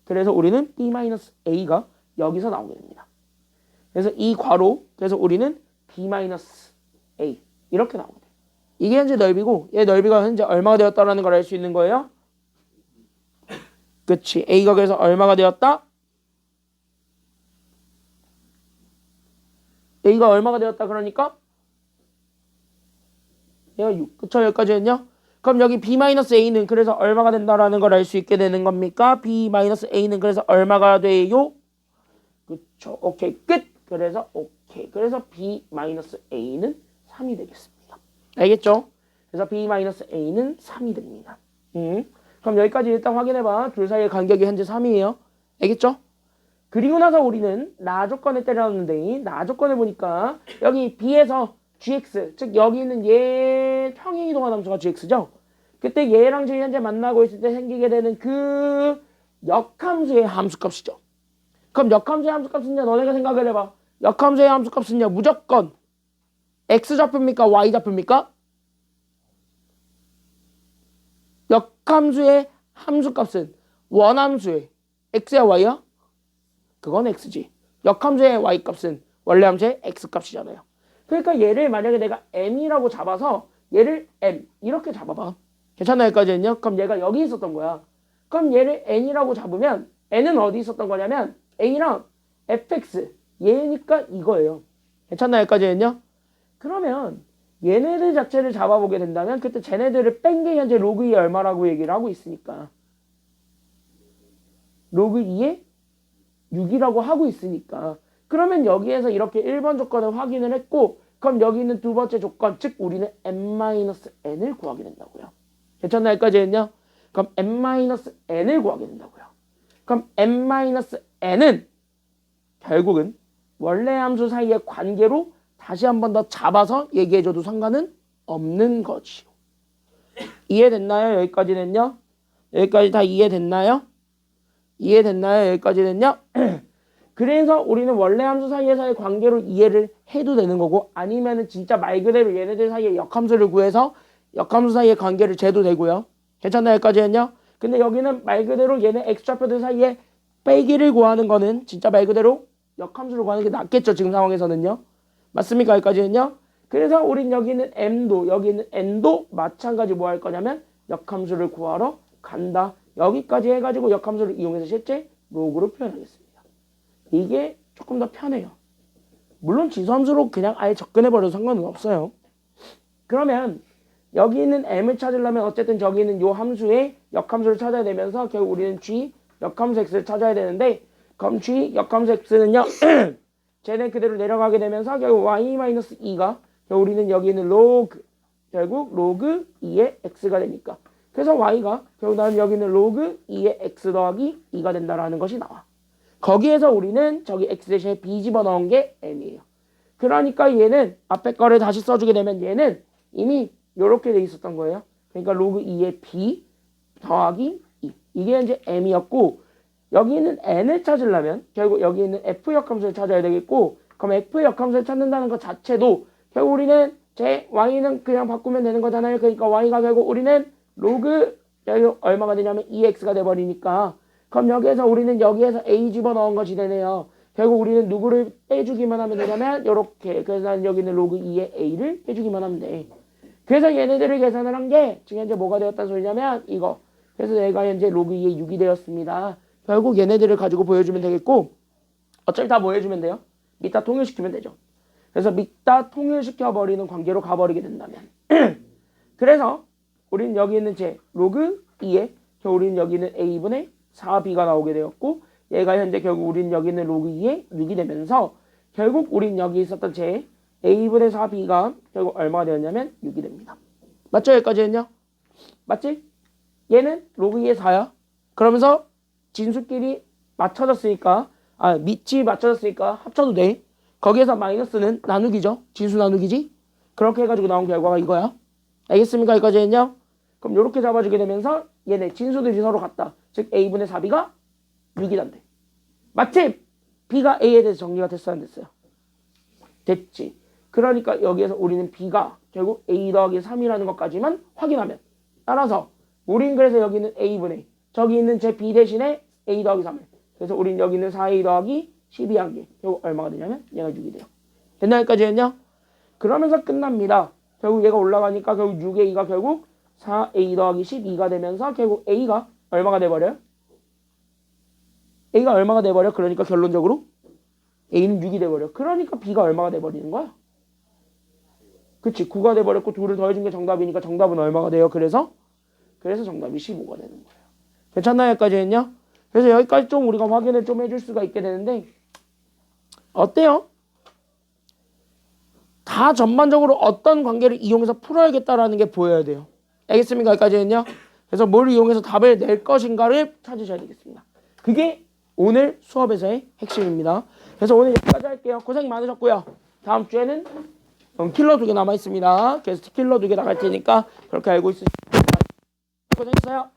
그래서 우리는 B-A가 여기서 나오게 됩니다. 그래서 이 괄호, 그래서 우리는 B-A 이렇게 나오게 돼요. 이게 현재 넓이고 얘 넓이가 현재 얼마가 되었다라는 걸 알 수 있는 거예요. 그치. A가 그래서 얼마가 되었다? A가 얼마가 되었다 그러니까 얘가 6. 그쵸? 여기까지 했냐? 그럼 여기 B-A는 그래서 얼마가 된다라는 걸 알 수 있게 되는 겁니까? B-A는 그래서 얼마가 돼요? 그쵸? 오케이. 끝. 그래서 오케이. 그래서 B-A는 3이 되겠습니다. 알겠죠? 그래서 B-A는 3이 됩니다. 그럼 여기까지 일단 확인해봐. 둘 사이의 간격이 현재 3이에요. 알겠죠? 그리고 나서 우리는 나 조건을 때려놨는데 나 조건을 보니까 여기 B에서 gx, 즉 여기 있는 얘 평행이동한 함수가 gx죠. 그때 얘랑 지금 현재 만나고 있을 때 생기게 되는 그 역함수의 함수값이죠. 그럼 역함수의 함수값은요, 너네가 생각을 해봐. 역함수의 함수값은요, 무조건 x좌표입니까? y좌표입니까? 역함수의 함수값은 원함수의 x야 y야? 그건 x지. 역함수의 y값은 원래 함수의 x값이잖아요. 그러니까 얘를 만약에 내가 m이라고 잡아서 얘를 m 이렇게 잡아봐. 괜찮나요? 여기까지는요? 그럼 얘가 여기 있었던 거야. 그럼 얘를 n이라고 잡으면 n은 어디 있었던 거냐면 n이랑 fx 얘니까 이거예요. 괜찮나요? 여기까지는요? 그러면 얘네들 자체를 잡아보게 된다면 그때 쟤네들을 뺀 게 현재 로그 2에 얼마라고 얘기를 하고 있으니까 로그 2에 6이라고 하고 있으니까 그러면 여기에서 이렇게 1번 조건을 확인을 했고 그럼 여기 있는 두 번째 조건 즉 우리는 n-n을 구하게 된다고요. 괜찮나요? 여기까지는요? 그럼 n-n을 구하게 된다고요. 그럼 n-n은 결국은 원래 함수 사이의 관계로 다시 한 번 더 잡아서 얘기해줘도 상관은 없는 거지요. 이해됐나요? 여기까지는요? 여기까지 다 이해됐나요? 이해됐나요? 여기까지는요? 그래서 우리는 원래 함수 사이에서의 관계로 이해를 해도 되는 거고 아니면은 진짜 말 그대로 얘네들 사이의 역함수를 구해서 역함수 사이의 관계를 재도 되고요. 괜찮나요? 여기까지는요? 근데 여기는 말 그대로 얘네 x좌표들 사이에 빼기를 구하는 거는 진짜 말 그대로 역함수를 구하는 게 낫겠죠. 지금 상황에서는요. 맞습니까? 여기까지는요? 그래서 우린 여기 있는 m도 여기 있는 n도 마찬가지 뭐 할 거냐면 역함수를 구하러 간다. 여기까지 해가지고 역함수를 이용해서 실제 로그로 표현하겠습니다. 이게 조금 더 편해요. 물론 지수함수로 그냥 아예 접근해버려도 상관은 없어요. 그러면 여기 있는 m을 찾으려면 어쨌든 저기 있는 요 함수의 역함수를 찾아야 되면서 결국 우리는 g 역함수 x를 찾아야 되는데 그럼 g 역함수 x는요. 쟤는 그대로 내려가게 되면서 결국 y-2가 결국 우리는 여기 있는 로그 결국 로그 2의 x가 되니까 그래서 y가 결국 나는 여기 있는 로그 2의 x 더하기 2가 된다라는 것이 나와. 거기에서 우리는 저기 x 대신에 b 집어넣은 게 m이에요. 그러니까 얘는 앞에 거를 다시 써주게 되면 얘는 이미 이렇게 돼 있었던 거예요. 그러니까 로그 2의 b 더하기 2 이게 현재 m이었고 여기 있는 n을 찾으려면 결국 여기 있는 f 역함수를 찾아야 되겠고 그럼 f 역함수를 찾는다는 것 자체도 결국 우리는 제 y는 그냥 바꾸면 되는 거잖아요. 그러니까 y가 결국 우리는 로그 여기 얼마가 되냐면 2x가 돼버리니까 그럼 여기에서 우리는 여기에서 a 집어넣은 것이 되네요. 결국 우리는 누구를 빼주기만 하면 되냐면 이렇게 그래서 난 여기 있는 로그 2의 a를 빼주기만 하면 돼. 그래서 얘네들을 계산을 한 게 지금 현재 뭐가 되었다는 소리냐면 이거 그래서 얘가 현재 로그 2의 6이 되었습니다. 결국 얘네들을 가지고 보여주면 되겠고 어차피 다 뭐 해주면 돼요? 밑다 통일시키면 되죠. 그래서 밑다 통일시켜버리는 관계로 가버리게 된다면 그래서 우리는 여기 있는 제 로그 2에 우리는 여기 있는 a분의 4b가 나오게 되었고 얘가 현재 결국 우리는 여기 있는 로그 2에 6이 되면서 결국 우리는 여기 있었던 제 a분의 4b가 결국 얼마가 되었냐면 6이 됩니다. 맞죠? 여기까지는요? 맞지? 얘는 로그 2의 4야. 그러면서 진수끼리 맞춰졌으니까 밑이 맞춰졌으니까 합쳐도 돼. 거기에서 마이너스는 나누기죠. 진수 나누기지. 그렇게 해가지고 나온 결과가 이거야. 알겠습니까? 여기까지는요. 그럼 이렇게 잡아주게 되면서 얘네 진수들이 서로 같다. 즉 a분의 4b가 6이 단대. 마침 b가 a에 대해서 정리가 됐어야 안 됐어요? 됐지. 그러니까 여기에서 우리는 b가 결국 a 더하기 3이라는 것까지만 확인하면 따라서 우린 그래서 여기 있는 a분의 저기 있는 제 b 대신에 a 더하기 3을 그래서 우린 여기 있는 4a 더하기 12한 개 결국 얼마가 되냐면 얘가 6이 돼요. 됐나 여기까지는요? 그러면서 끝납니다. 결국 얘가 올라가니까 결국 6a가 결국 4a 더하기 12가 되면서 결국 a가 얼마가 돼버려요? a가 얼마가 돼버려? 그러니까 결론적으로 a는 6이 돼버려. 그러니까 b가 얼마가 돼버리는 거야? 그치 9가 돼버렸고 2를 더해준 게 정답이니까 정답은 얼마가 돼요? 그래서 정답이 15가 되는 거예요. 괜찮나요? 여기까지는요? 그래서 여기까지 좀 우리가 확인을 좀 해줄 수가 있게 되는데 어때요? 다 전반적으로 어떤 관계를 이용해서 풀어야겠다라는 게 보여야 돼요. 알겠습니까? 여기까지는요? 그래서 뭘 이용해서 답을 낼 것인가를 찾으셔야 되겠습니다. 그게 오늘 수업에서의 핵심입니다. 그래서 오늘 여기까지 할게요. 고생 많으셨고요. 다음 주에는 킬러 2개 남아있습니다. 그래서 킬러 2개 나갈 테니까 그렇게 알고 있으시면 고생했어요.